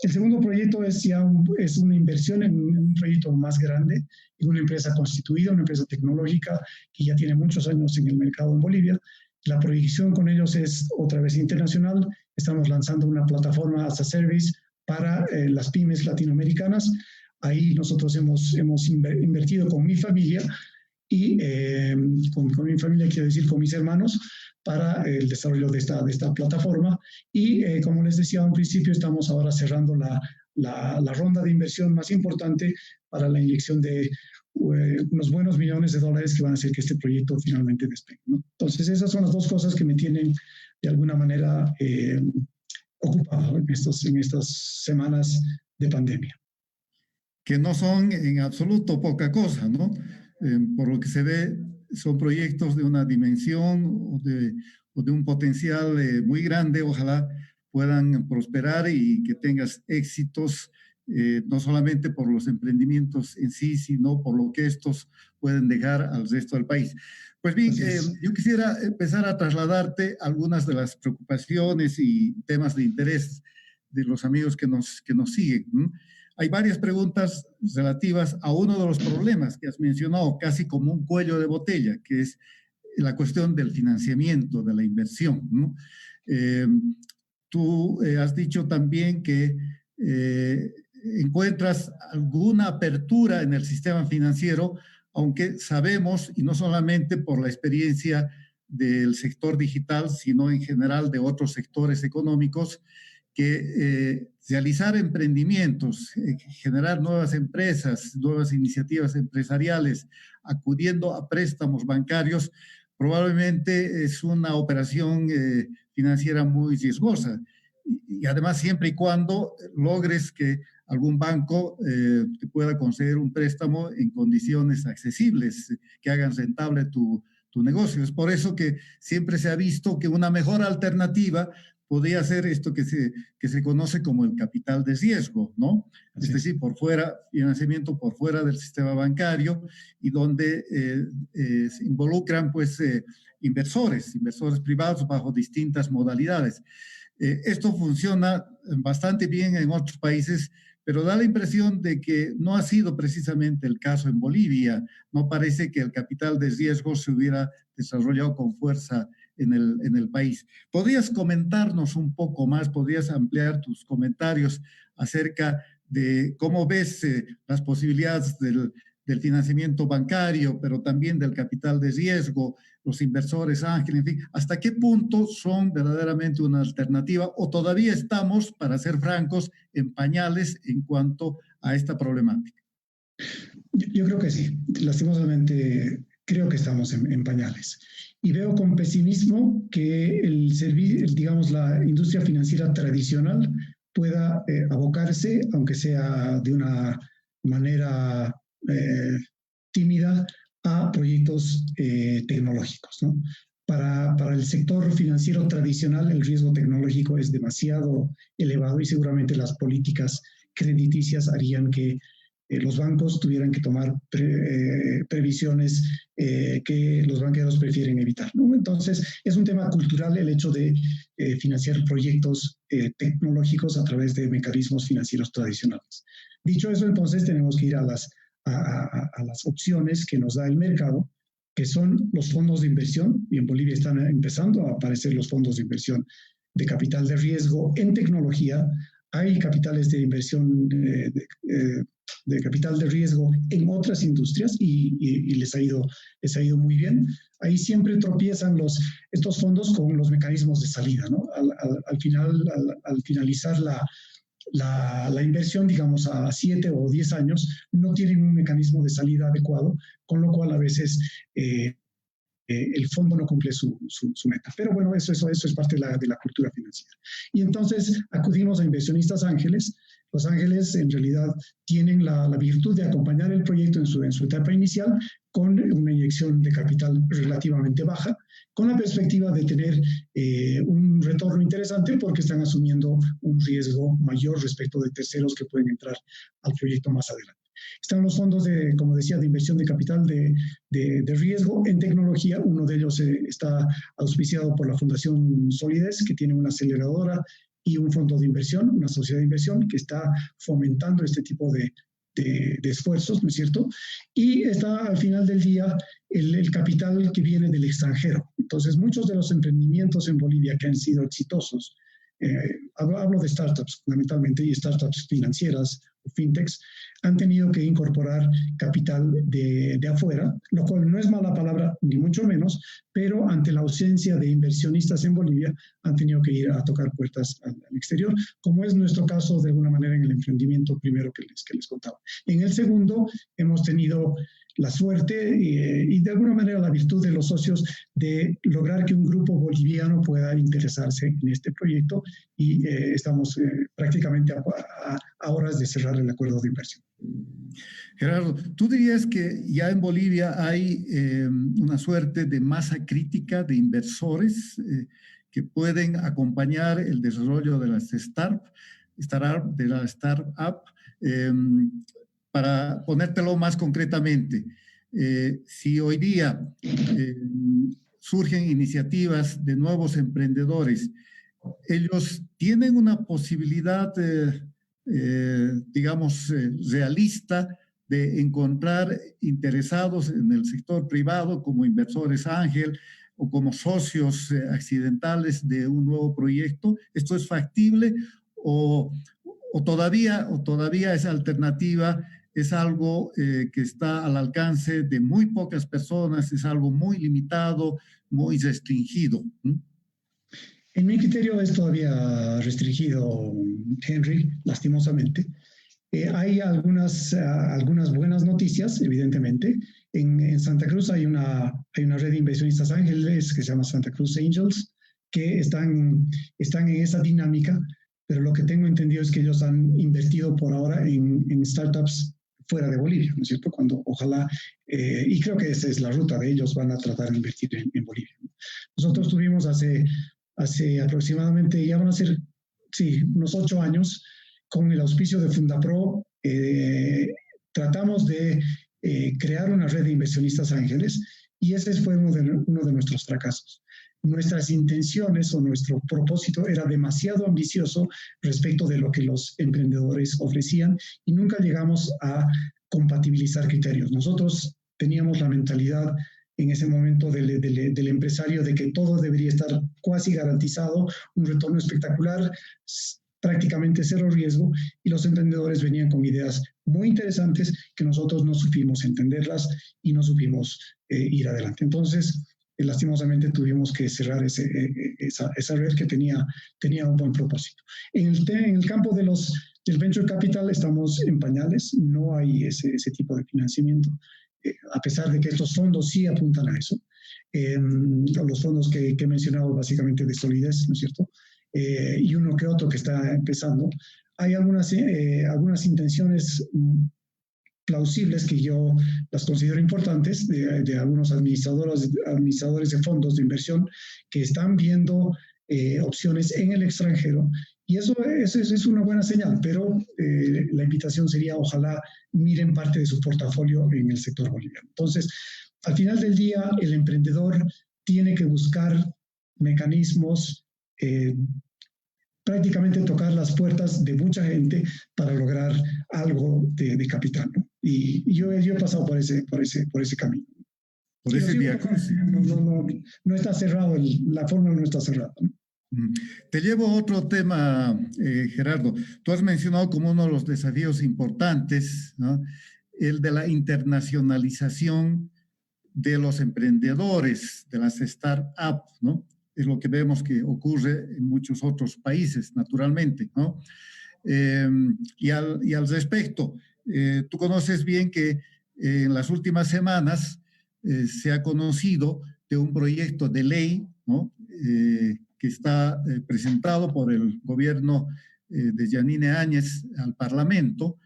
B: El segundo proyecto es una inversión en un proyecto más grande, en una empresa constituida, una empresa tecnológica que ya tiene muchos años en el mercado en Bolivia. La proyección con ellos es otra vez internacional. Estamos lanzando una plataforma as a service para las pymes latinoamericanas. Ahí nosotros hemos invertido con mi familia y con mi familia, quiero decir, con mis hermanos, para el desarrollo de esta plataforma. Y como les decía a un principio, estamos ahora cerrando la ronda de inversión más importante para la inyección de unos buenos millones de dólares que van a hacer que este proyecto finalmente despegue, ¿no? Entonces, esas son las dos cosas que me tienen de alguna manera ocupado en estas semanas de pandemia.
A: Que no son en absoluto poca cosa, ¿no? Por lo que se ve, son proyectos de una dimensión o de un potencial muy grande. Ojalá puedan prosperar y que tengas éxitos, no solamente por los emprendimientos en sí, sino por lo que estos pueden dejar al resto del país. Pues bien, yo quisiera empezar a trasladarte algunas de las preocupaciones y temas de interés de los amigos que nos siguen, ¿no? Hay varias preguntas relativas a uno de los problemas que has mencionado, casi como un cuello de botella, que es la cuestión del financiamiento, de la inversión, ¿no? Tú has dicho también que encuentras alguna apertura en el sistema financiero, aunque sabemos, y no solamente por la experiencia del sector digital, sino en general de otros sectores económicos, que realizar emprendimientos, generar nuevas empresas, nuevas iniciativas empresariales, acudiendo a préstamos bancarios, probablemente es una operación financiera muy riesgosa. Y además, siempre y cuando logres que algún banco te pueda conceder un préstamo en condiciones accesibles, que hagan rentable tu negocio. Es por eso que siempre se ha visto que una mejor alternativa podría ser esto que se conoce como el capital de riesgo, ¿no? Es decir, por fuera, financiamiento por fuera del sistema bancario y donde se involucran, pues, inversores privados bajo distintas modalidades. Esto funciona bastante bien en otros países, pero da la impresión de que no ha sido precisamente el caso en Bolivia. No parece que el capital de riesgo se hubiera desarrollado con fuerza en el país. ¿Podrías comentarnos un poco más, podrías ampliar tus comentarios acerca de cómo ves las posibilidades del financiamiento bancario, pero también del capital de riesgo, los inversores ángeles, en fin, ¿hasta qué punto son verdaderamente una alternativa o todavía estamos, para ser francos, en pañales en cuanto a esta problemática?
B: Yo creo que sí, lastimosamente creo que estamos en pañales. Y veo con pesimismo que digamos, la industria financiera tradicional pueda abocarse, aunque sea de una manera tímida, a proyectos tecnológicos, ¿no? Para el sector financiero tradicional el riesgo tecnológico es demasiado elevado y seguramente las políticas crediticias harían que los bancos tuvieran que tomar previsiones que los banqueros prefieren evitar, ¿no? Entonces, es un tema cultural el hecho de financiar proyectos tecnológicos a través de mecanismos financieros tradicionales. Dicho eso, entonces tenemos que ir a las opciones que nos da el mercado, que son los fondos de inversión, y en Bolivia están empezando a aparecer los fondos de inversión de capital de riesgo en tecnología. Hay capitales de inversión de capital de riesgo en otras industrias y les ha ido muy bien. Ahí siempre tropiezan estos fondos con los mecanismos de salida, ¿no? Al finalizar la inversión, digamos, a 7 o 10 años, no tienen un mecanismo de salida adecuado, con lo cual a veces el fondo no cumple su meta. Pero bueno, eso es parte de la cultura financiera. Y entonces acudimos a inversionistas ángeles. Los ángeles en realidad tienen la virtud de acompañar el proyecto en su etapa inicial con una inyección de capital relativamente baja, con la perspectiva de tener un retorno interesante porque están asumiendo un riesgo mayor respecto de terceros que pueden entrar al proyecto más adelante. Están los fondos como decía, de inversión de capital de riesgo en tecnología. Uno de ellos está auspiciado por la Fundación Solidez, que tiene una aceleradora y un fondo de inversión, una sociedad de inversión que está fomentando este tipo de esfuerzos, ¿no es cierto? Y está al final del día el capital que viene del extranjero. Entonces, muchos de los emprendimientos en Bolivia que han sido exitosos, hablo de startups fundamentalmente y startups financieras o fintechs, han tenido que incorporar capital de afuera, lo cual no es mala palabra ni mucho menos, pero ante la ausencia de inversionistas en Bolivia han tenido que ir a tocar puertas al exterior, como es nuestro caso de alguna manera en el emprendimiento primero que les contaba. En el segundo hemos tenido la suerte y de alguna manera la virtud de los socios de lograr que un grupo boliviano pueda interesarse en este proyecto y estamos prácticamente a horas de cerrar el acuerdo de inversión.
A: Gerardo, ¿tú dirías que ya en Bolivia hay una suerte de masa crítica de inversores que pueden acompañar el desarrollo de las startup, para ponértelo más concretamente, si hoy día surgen iniciativas de nuevos emprendedores, ellos tienen una posibilidad, digamos, realista de encontrar interesados en el sector privado como inversores ángel o como socios accidentales de un nuevo proyecto. ¿Esto es factible o todavía esa alternativa es algo que está al alcance de muy pocas personas, es algo muy limitado, muy restringido?
B: En mi criterio es todavía restringido, Henry, lastimosamente. Hay algunas buenas noticias, evidentemente. En Santa Cruz hay una red de inversionistas ángeles que se llama Santa Cruz Angels, que están en esa dinámica, pero lo que tengo entendido es que ellos han invertido por ahora en startups fuera de Bolivia, ¿no es cierto? Cuando ojalá, y creo que esa es la ruta de ellos, van a tratar de invertir en Bolivia, ¿no? Nosotros tuvimos hace aproximadamente, ya van a ser, sí, unos 8 años, con el auspicio de Fundapro, tratamos de crear una red de inversionistas ángeles y ese fue uno de nuestros fracasos. Nuestras intenciones o nuestro propósito era demasiado ambicioso respecto de lo que los emprendedores ofrecían y nunca llegamos a compatibilizar criterios. Nosotros teníamos la mentalidad en ese momento del empresario de que todo debería estar cuasi garantizado, un retorno espectacular, prácticamente cero riesgo, y los emprendedores venían con ideas muy interesantes que nosotros no supimos entenderlas y no supimos ir adelante. Entonces, lastimosamente tuvimos que cerrar esa red que tenía un buen propósito. En el campo del Venture Capital estamos en pañales, no hay ese tipo de financiamiento, a pesar de que estos fondos sí apuntan a eso. Los fondos que he mencionado básicamente de Solidez, ¿no es cierto? Y uno que otro que está empezando. Hay algunas intenciones plausibles que yo las considero importantes de algunos administradores de fondos de inversión que están viendo opciones en el extranjero, y eso es una buena señal, pero la invitación sería ojalá miren parte de su portafolio en el sector boliviano. Entonces, al final del día, el emprendedor tiene que buscar mecanismos, prácticamente tocar las puertas de mucha gente para lograr algo de capital, ¿no? Y yo he pasado por ese camino.
A: Por ese viaje.
B: No está cerrado, la fórmula no está cerrada, ¿no?
A: Te llevo a otro tema, Gerardo. Tú has mencionado como uno de los desafíos importantes, ¿no?, el de la internacionalización de los emprendedores, de las startups, ¿no? Es lo que vemos que ocurre en muchos otros países, naturalmente, ¿no? Y al respecto, tú conoces bien que en las últimas semanas se ha conocido de un proyecto de ley, ¿no?, que está presentado por el gobierno de Yanine Áñez al Parlamento.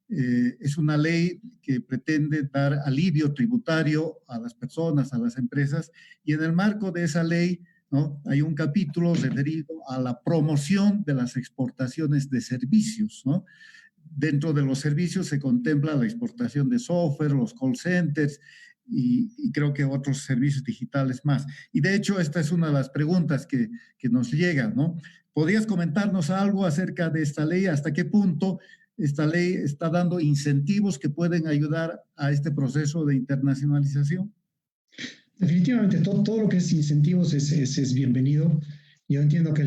A: Es una ley que pretende dar alivio tributario a las personas, a las empresas, y en el marco de esa ley, ¿no?, hay un capítulo referido a la promoción de las exportaciones de servicios, ¿no? Dentro de los servicios se contempla la exportación de software, los call centers y creo que otros servicios digitales más. Y de hecho, esta es una de las preguntas que nos llegan, ¿no? ¿Podrías comentarnos algo acerca de esta ley? ¿Hasta qué punto esta ley está dando incentivos que pueden ayudar a este proceso de internacionalización?
B: Definitivamente, todo lo que es incentivos es bienvenido. Yo entiendo que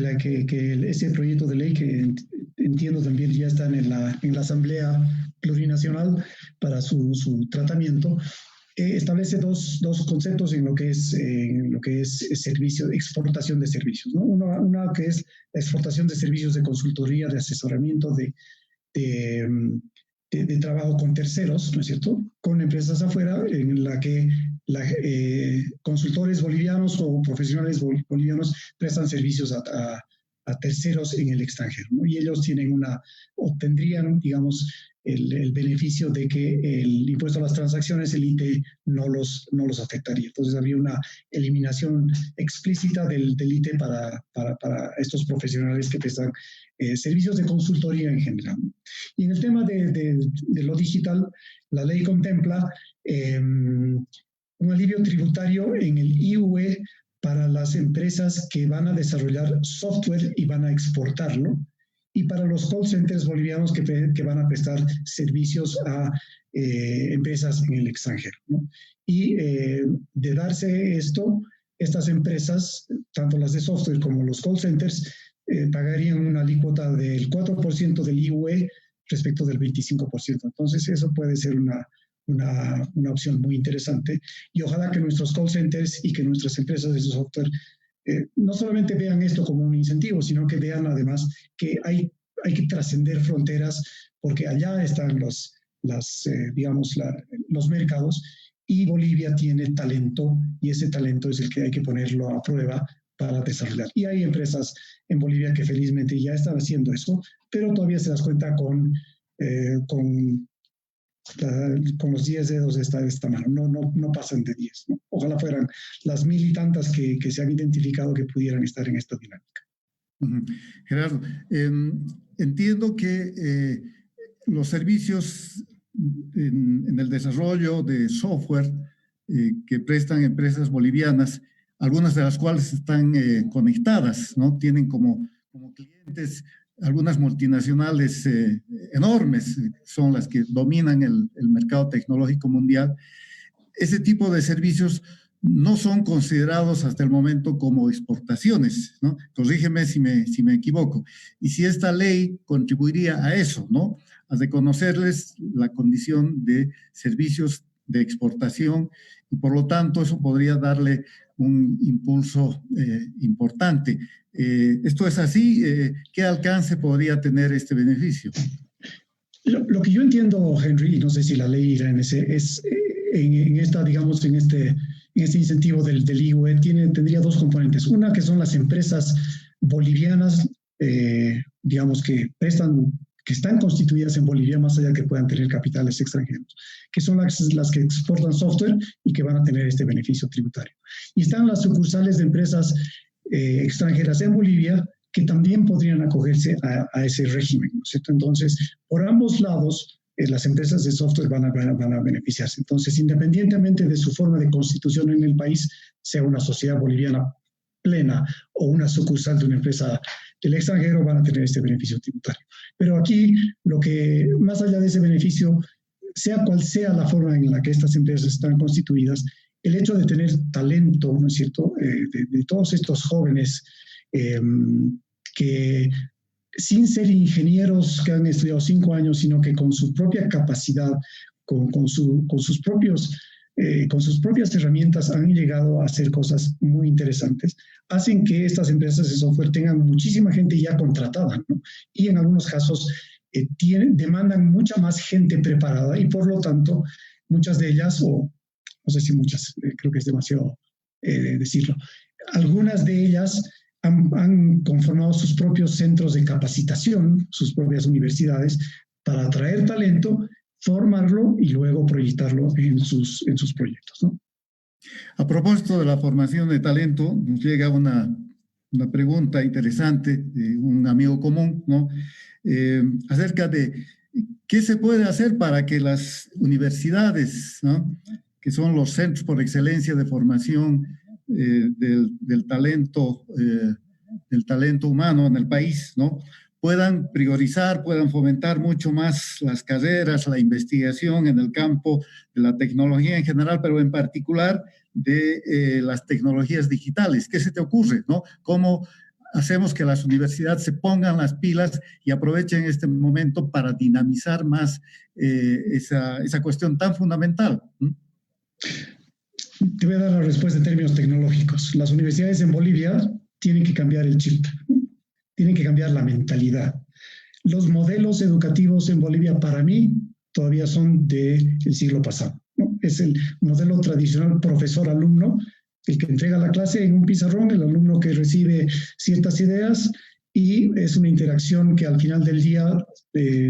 B: ese proyecto de ley, que entiendo también ya está en la Asamblea Plurinacional para su tratamiento, establece dos conceptos en lo que es servicio, exportación de servicios, ¿no? Una que es la exportación de servicios de consultoría, de asesoramiento, de trabajo con terceros, ¿no es cierto?, con empresas afuera, en la que consultores bolivianos o profesionales bolivianos prestan servicios a terceros en el extranjero, ¿no? Y ellos obtendrían, digamos, el beneficio de que el impuesto a las transacciones, el ITE, no los afectaría. Entonces habría una eliminación explícita del ITE para estos profesionales que prestan servicios de consultoría en general. Y en el tema de lo digital, la ley contempla un alivio tributario en el IUE para las empresas que van a desarrollar software y van a exportarlo, y para los call centers bolivianos que van a prestar servicios a empresas en el extranjero, ¿no? Y de darse esto, estas empresas, tanto las de software como los call centers, pagarían una alícuota del 4% del IUE respecto del 25%. Entonces, eso puede ser una opción muy interesante, y ojalá que nuestros call centers y que nuestras empresas de software no solamente vean esto como un incentivo, sino que vean además que hay que trascender fronteras, porque allá están los mercados, y Bolivia tiene talento, y ese talento es el que hay que ponerlo a prueba para desarrollar. Y hay empresas en Bolivia que felizmente ya están haciendo eso, pero todavía se das cuenta con los 10 dedos de esta mano, no pasan de 10, ¿no? Ojalá fueran las 1000 y tantas que se han identificado que pudieran estar en esta dinámica.
A: Gerardo, entiendo que los servicios en el desarrollo de software que prestan empresas bolivianas, algunas de las cuales están conectadas, ¿no?, tienen como clientes algunas multinacionales enormes, son las que dominan el mercado tecnológico mundial. Ese tipo de servicios no son considerados hasta el momento como exportaciones, ¿no? Corrígeme si me equivoco. Y si esta ley contribuiría a eso, ¿no? A reconocerles la condición de servicios de exportación y por lo tanto eso podría darle un impulso importante. ¿Esto es así? ¿Qué alcance podría tener este beneficio?
B: Lo que yo entiendo, Henry, y no sé si la ley irá en ese, es en esta, digamos, en este incentivo del IUE tendría dos componentes. Una que son las empresas bolivianas, digamos, que están constituidas en Bolivia, más allá que puedan tener capitales extranjeros, que son las que exportan software y que van a tener este beneficio tributario. Y están las sucursales de empresas extranjeras en Bolivia que también podrían acogerse a ese régimen, ¿no es cierto? Entonces, por ambos lados, las empresas de software van a beneficiarse. Entonces, independientemente de su forma de constitución en el país, sea una sociedad boliviana plena o una sucursal de una empresa del extranjero, van a tener este beneficio tributario. Pero aquí, lo que, más allá de ese beneficio, sea cual sea la forma en la que estas empresas están constituidas, el hecho de tener talento, ¿no es cierto?, de todos estos jóvenes que sin ser ingenieros que han estudiado 5 años, sino que con su propia capacidad, con sus propias herramientas han llegado a hacer cosas muy interesantes, hacen que estas empresas de software tengan muchísima gente ya contratada, ¿no? Y en algunos casos demandan mucha más gente preparada y por lo tanto muchas de ellas, o no sé si muchas, creo que es demasiado decirlo, algunas de ellas han conformado sus propios centros de capacitación, sus propias universidades, para atraer talento, formarlo y luego proyectarlo en sus proyectos, ¿no?
A: A propósito de la formación de talento, nos llega una pregunta interesante de un amigo común, ¿no? Acerca de qué se puede hacer para que las universidades, ¿no?, que son los centros por excelencia de formación del talento humano en el país, ¿no?, puedan priorizar, puedan fomentar mucho más las carreras, la investigación en el campo de la tecnología en general, pero en particular de las tecnologías digitales. ¿Qué se te ocurre, no? ¿Cómo hacemos que las universidades se pongan las pilas y aprovechen este momento para dinamizar más esa cuestión tan fundamental?
B: Te voy a dar la respuesta en términos tecnológicos. Las universidades en Bolivia tienen que cambiar el chip, tienen que cambiar la mentalidad. Los modelos educativos en Bolivia, para mí, todavía son del siglo pasado, ¿no? Es el modelo tradicional profesor-alumno, el que entrega la clase en un pizarrón, el alumno que recibe ciertas ideas, y es una interacción que al final del día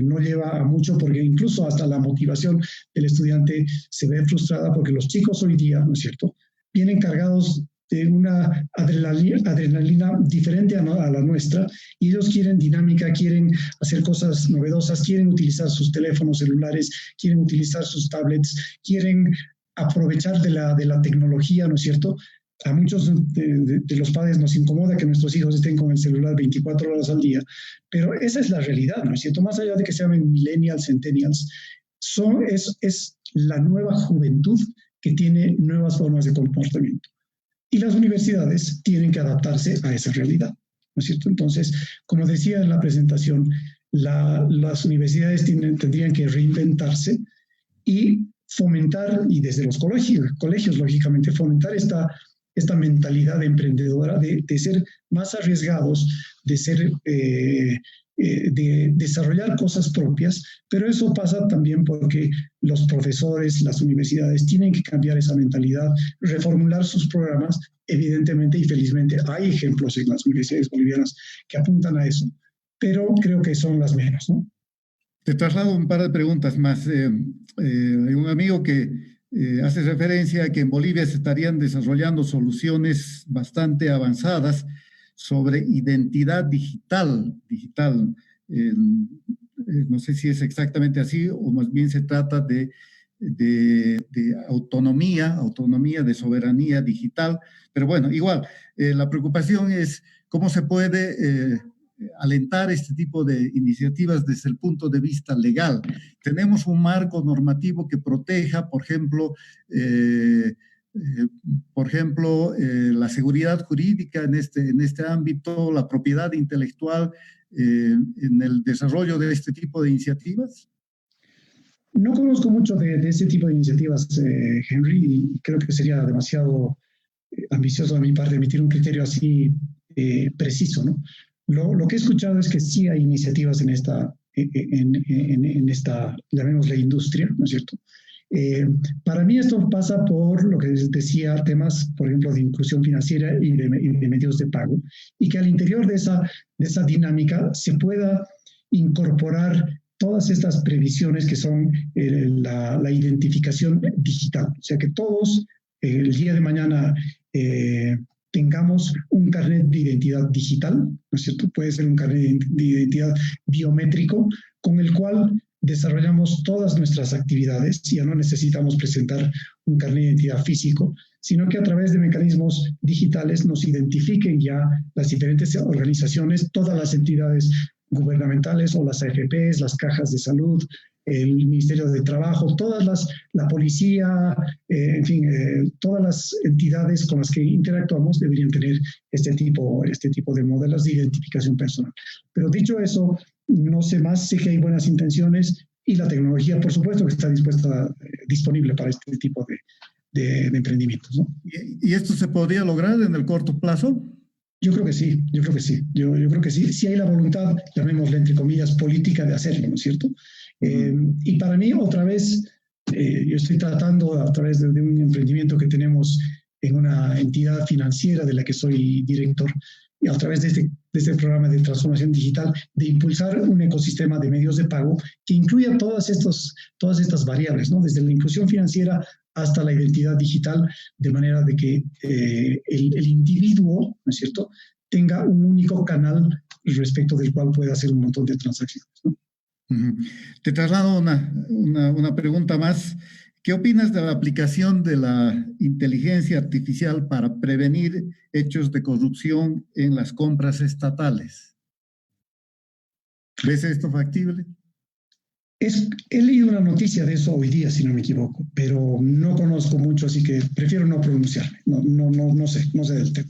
B: no lleva a mucho, porque incluso hasta la motivación del estudiante se ve frustrada, porque los chicos hoy día, ¿no es cierto?, vienen cargados de una adrenalina diferente a la nuestra, y ellos quieren dinámica, quieren hacer cosas novedosas, quieren utilizar sus teléfonos celulares, quieren utilizar sus tablets, quieren aprovechar de la tecnología, ¿no es cierto? A muchos de los padres nos incomoda que nuestros hijos estén con el celular 24 horas al día, pero esa es la realidad, ¿no es cierto? Más allá de que se llamen millennials, centennials, es la nueva juventud que tiene nuevas formas de comportamiento. Y las universidades tienen que adaptarse a esa realidad, ¿no es cierto? Entonces, como decía en la presentación, las universidades tendrían que reinventarse y fomentar, y desde los colegios lógicamente, fomentar esta mentalidad emprendedora de ser más arriesgados, de desarrollar cosas propias, pero eso pasa también porque los profesores, las universidades tienen que cambiar esa mentalidad, reformular sus programas, evidentemente y felizmente hay ejemplos en las universidades bolivianas que apuntan a eso, pero creo que son las menos, ¿no?
A: Te traslado un par de preguntas más. Hay un amigo que hace referencia a que en Bolivia se estarían desarrollando soluciones bastante avanzadas sobre identidad digital. No sé si es exactamente así o más bien se trata de autonomía, de soberanía digital. Pero bueno, igual, la preocupación es cómo se puede alentar este tipo de iniciativas desde el punto de vista legal. Tenemos un marco normativo que proteja, por ejemplo, Por ejemplo, la seguridad jurídica en este ámbito, la propiedad intelectual en el desarrollo de este tipo de iniciativas?
B: No conozco mucho de este tipo de iniciativas, Henry, y creo que sería demasiado ambicioso de mi parte emitir un criterio así preciso, ¿no? Lo que he escuchado es que sí hay iniciativas en esta, llamémosle industria, ¿no es cierto? Para mí esto pasa por lo que decía, temas, por ejemplo, de inclusión financiera y de medios de pago, y que al interior de esa dinámica se pueda incorporar todas estas previsiones que son la identificación digital. O sea, que todos el día de mañana tengamos un carnet de identidad digital, ¿no es cierto? Puede ser un carnet de identidad biométrico con el cual desarrollamos todas nuestras actividades. Ya no necesitamos presentar un carnet de identidad físico, sino que a través de mecanismos digitales nos identifiquen ya las diferentes organizaciones, todas las entidades gubernamentales o las AFPs, las cajas de salud, el Ministerio de Trabajo, la policía, en fin, todas las entidades con las que interactuamos deberían tener este tipo de modelos de identificación personal. Pero dicho eso, no sé más, sé que hay buenas intenciones y la tecnología, por supuesto, que está disponible para este tipo de emprendimientos, ¿no?
A: ¿Y esto se podría lograr en el corto plazo?
B: Yo creo que sí, yo creo que sí. Yo creo que sí. Si hay la voluntad, llamémosle entre comillas, política de hacerlo, ¿no es cierto? Y para mí, otra vez, yo estoy tratando a través de un emprendimiento que tenemos en una entidad financiera de la que soy director, y a través de este programa de transformación digital, de impulsar un ecosistema de medios de pago que incluya todas estas variables, ¿no? Desde la inclusión financiera hasta la identidad digital, de manera de que el individuo, ¿no es cierto?, tenga un único canal respecto del cual pueda hacer un montón de transacciones, ¿no?
A: Te traslado una pregunta más. ¿Qué opinas de la aplicación de la inteligencia artificial para prevenir hechos de corrupción en las compras estatales? ¿Ves esto factible?
B: He leído una noticia de eso hoy día, si no me equivoco, pero no conozco mucho, así que prefiero no pronunciarme. No sé del tema.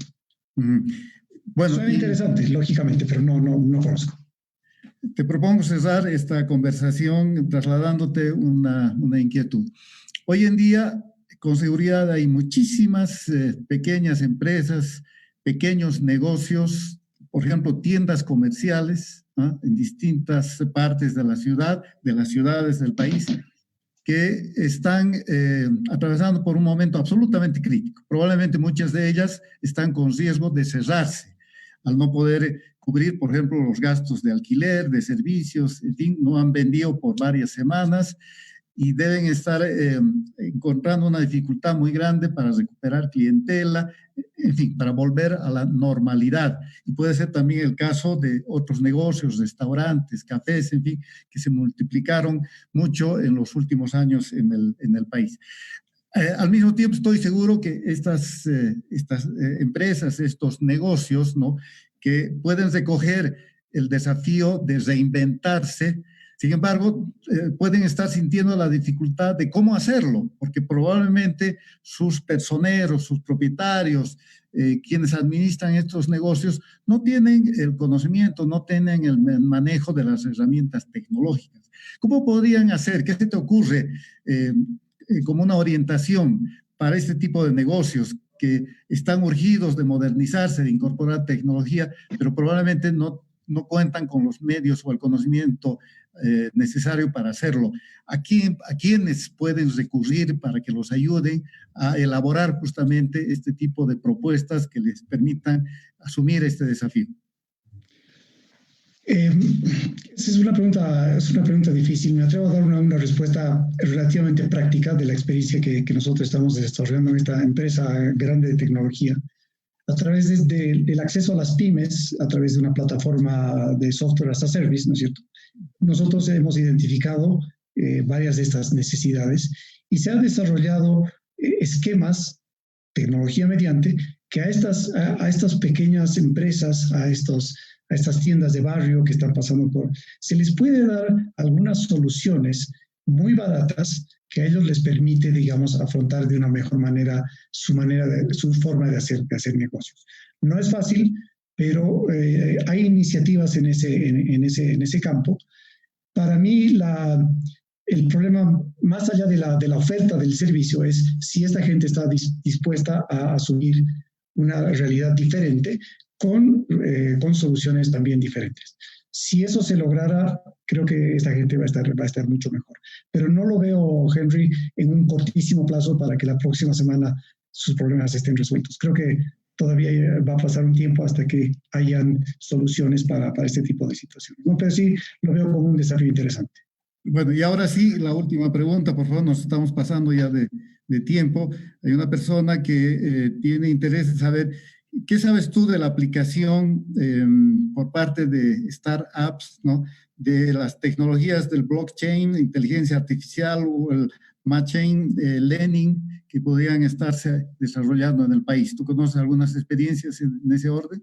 B: Bueno, suena interesante, lógicamente, pero no conozco.
A: Te propongo cerrar esta conversación trasladándote una inquietud. Hoy en día, con seguridad, hay muchísimas pequeñas empresas, pequeños negocios, por ejemplo, tiendas comerciales, ¿no?, en distintas partes de la ciudad, de las ciudades del país, que están atravesando por un momento absolutamente crítico. Probablemente muchas de ellas están con riesgo de cerrarse, al no poder cubrir, por ejemplo, los gastos de alquiler, de servicios, en fin, no han vendido por varias semanas y deben estar encontrando una dificultad muy grande para recuperar clientela, en fin, para volver a la normalidad. Y puede ser también el caso de otros negocios, restaurantes, cafés, en fin, que se multiplicaron mucho en los últimos años en el país. Al mismo tiempo, estoy seguro que estas empresas, estos negocios, ¿no?, que pueden recoger el desafío de reinventarse, sin embargo, pueden estar sintiendo la dificultad de cómo hacerlo, porque probablemente sus personeros, sus propietarios, quienes administran estos negocios, no tienen el conocimiento, no tienen el manejo de las herramientas tecnológicas. ¿Cómo podrían hacer? ¿Qué se te ocurre como una orientación para este tipo de negocios que están urgidos de modernizarse, de incorporar tecnología, pero probablemente no cuentan con los medios o el conocimiento necesario para hacerlo? ¿A quiénes pueden recurrir para que los ayuden a elaborar justamente este tipo de propuestas que les permitan asumir este desafío?
B: Esa es una pregunta difícil. Me atrevo a dar una respuesta relativamente práctica de la experiencia que nosotros estamos desarrollando en esta empresa grande de tecnología. A través del acceso a las pymes, a través de una plataforma de software as a service, ¿no es cierto?, nosotros hemos identificado varias de estas necesidades y se han desarrollado esquemas, tecnología mediante, que a estas pequeñas empresas, a estas tiendas de barrio que están pasando se les puede dar algunas soluciones muy baratas que a ellos les permite, digamos, afrontar de una mejor manera su forma de hacer negocios. No es fácil, pero hay iniciativas en ese campo. Para mí, el problema, más allá de la oferta del servicio, es si esta gente está dispuesta a asumir una realidad diferente con soluciones también diferentes. Si eso se lograra, creo que esta gente va a estar mucho mejor. Pero no lo veo, Henry, en un cortísimo plazo para que la próxima semana sus problemas estén resueltos. Creo que todavía va a pasar un tiempo hasta que hayan soluciones para este tipo de situaciones, ¿no? Pero sí lo veo como un desafío interesante.
A: Bueno, y ahora sí, la última pregunta, por favor, nos estamos pasando ya de tiempo. Hay una persona que tiene interés en saber, ¿qué sabes tú de la aplicación por parte de startups, ¿no? De las tecnologías del blockchain, inteligencia artificial o el machine learning que podrían estarse desarrollando en el país? ¿Tú conoces algunas experiencias en ese orden?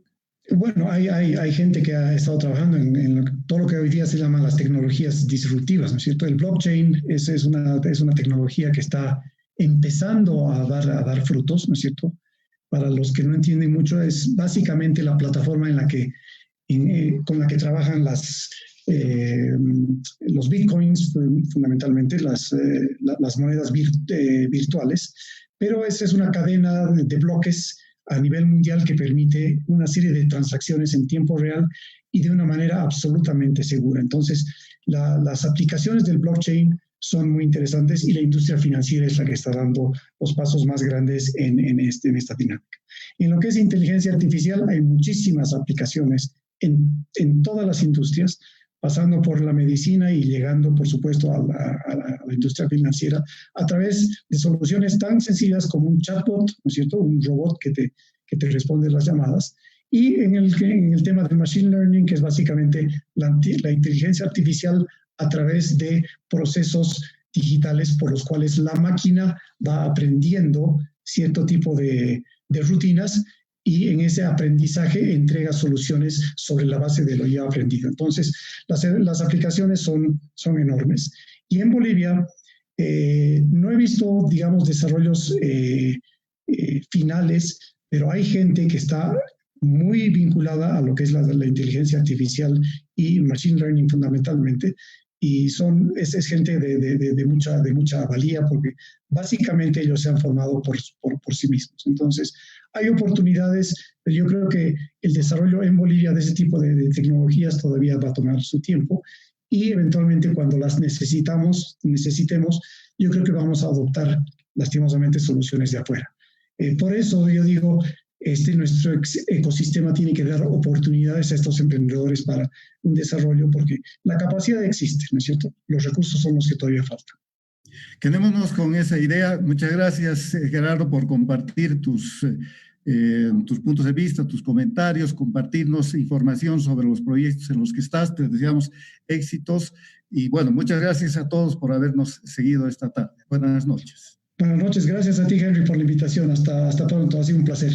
B: Bueno, hay gente que ha estado trabajando en todo lo que hoy día se llaman las tecnologías disruptivas, ¿no es cierto? El blockchain es una tecnología que está empezando a dar frutos, ¿no es cierto? Para los que no entienden mucho, es básicamente la plataforma con la que trabajan los bitcoins, fundamentalmente las monedas virtuales, pero es una cadena de bloques a nivel mundial que permite una serie de transacciones en tiempo real y de una manera absolutamente segura. Entonces, las aplicaciones del blockchain son muy interesantes y la industria financiera es la que está dando los pasos más grandes en esta dinámica. En lo que es inteligencia artificial, hay muchísimas aplicaciones en todas las industrias, pasando por la medicina y llegando, por supuesto, a la industria financiera, a través de soluciones tan sencillas como un chatbot, ¿no es cierto? Un robot que te responde las llamadas. Y en el tema del machine learning, que es básicamente la inteligencia artificial a través de procesos digitales por los cuales la máquina va aprendiendo cierto tipo de rutinas y en ese aprendizaje entrega soluciones sobre la base de lo ya aprendido. Entonces, las aplicaciones son enormes. Y en Bolivia no he visto, digamos, desarrollos finales, pero hay gente que está muy vinculada a lo que es la inteligencia artificial y machine learning fundamentalmente, y es gente de mucha valía porque básicamente ellos se han formado por sí mismos. Entonces, hay oportunidades, pero yo creo que el desarrollo en Bolivia de ese tipo de tecnologías todavía va a tomar su tiempo y eventualmente cuando las necesitemos, yo creo que vamos a adoptar lastimosamente soluciones de afuera. Por eso yo digo, nuestro ecosistema tiene que dar oportunidades a estos emprendedores para un desarrollo porque la capacidad existe, ¿no es cierto? Los recursos son los que todavía faltan.
A: Quedémonos con esa idea. Muchas gracias, Gerardo, por compartir tus puntos de vista, tus comentarios, compartirnos información sobre los proyectos en los que estás. Te deseamos éxitos y bueno, muchas gracias a todos por habernos seguido esta tarde. Buenas noches.
B: Buenas noches. Gracias a ti, Henry, por la invitación. Hasta pronto. Ha sido un placer.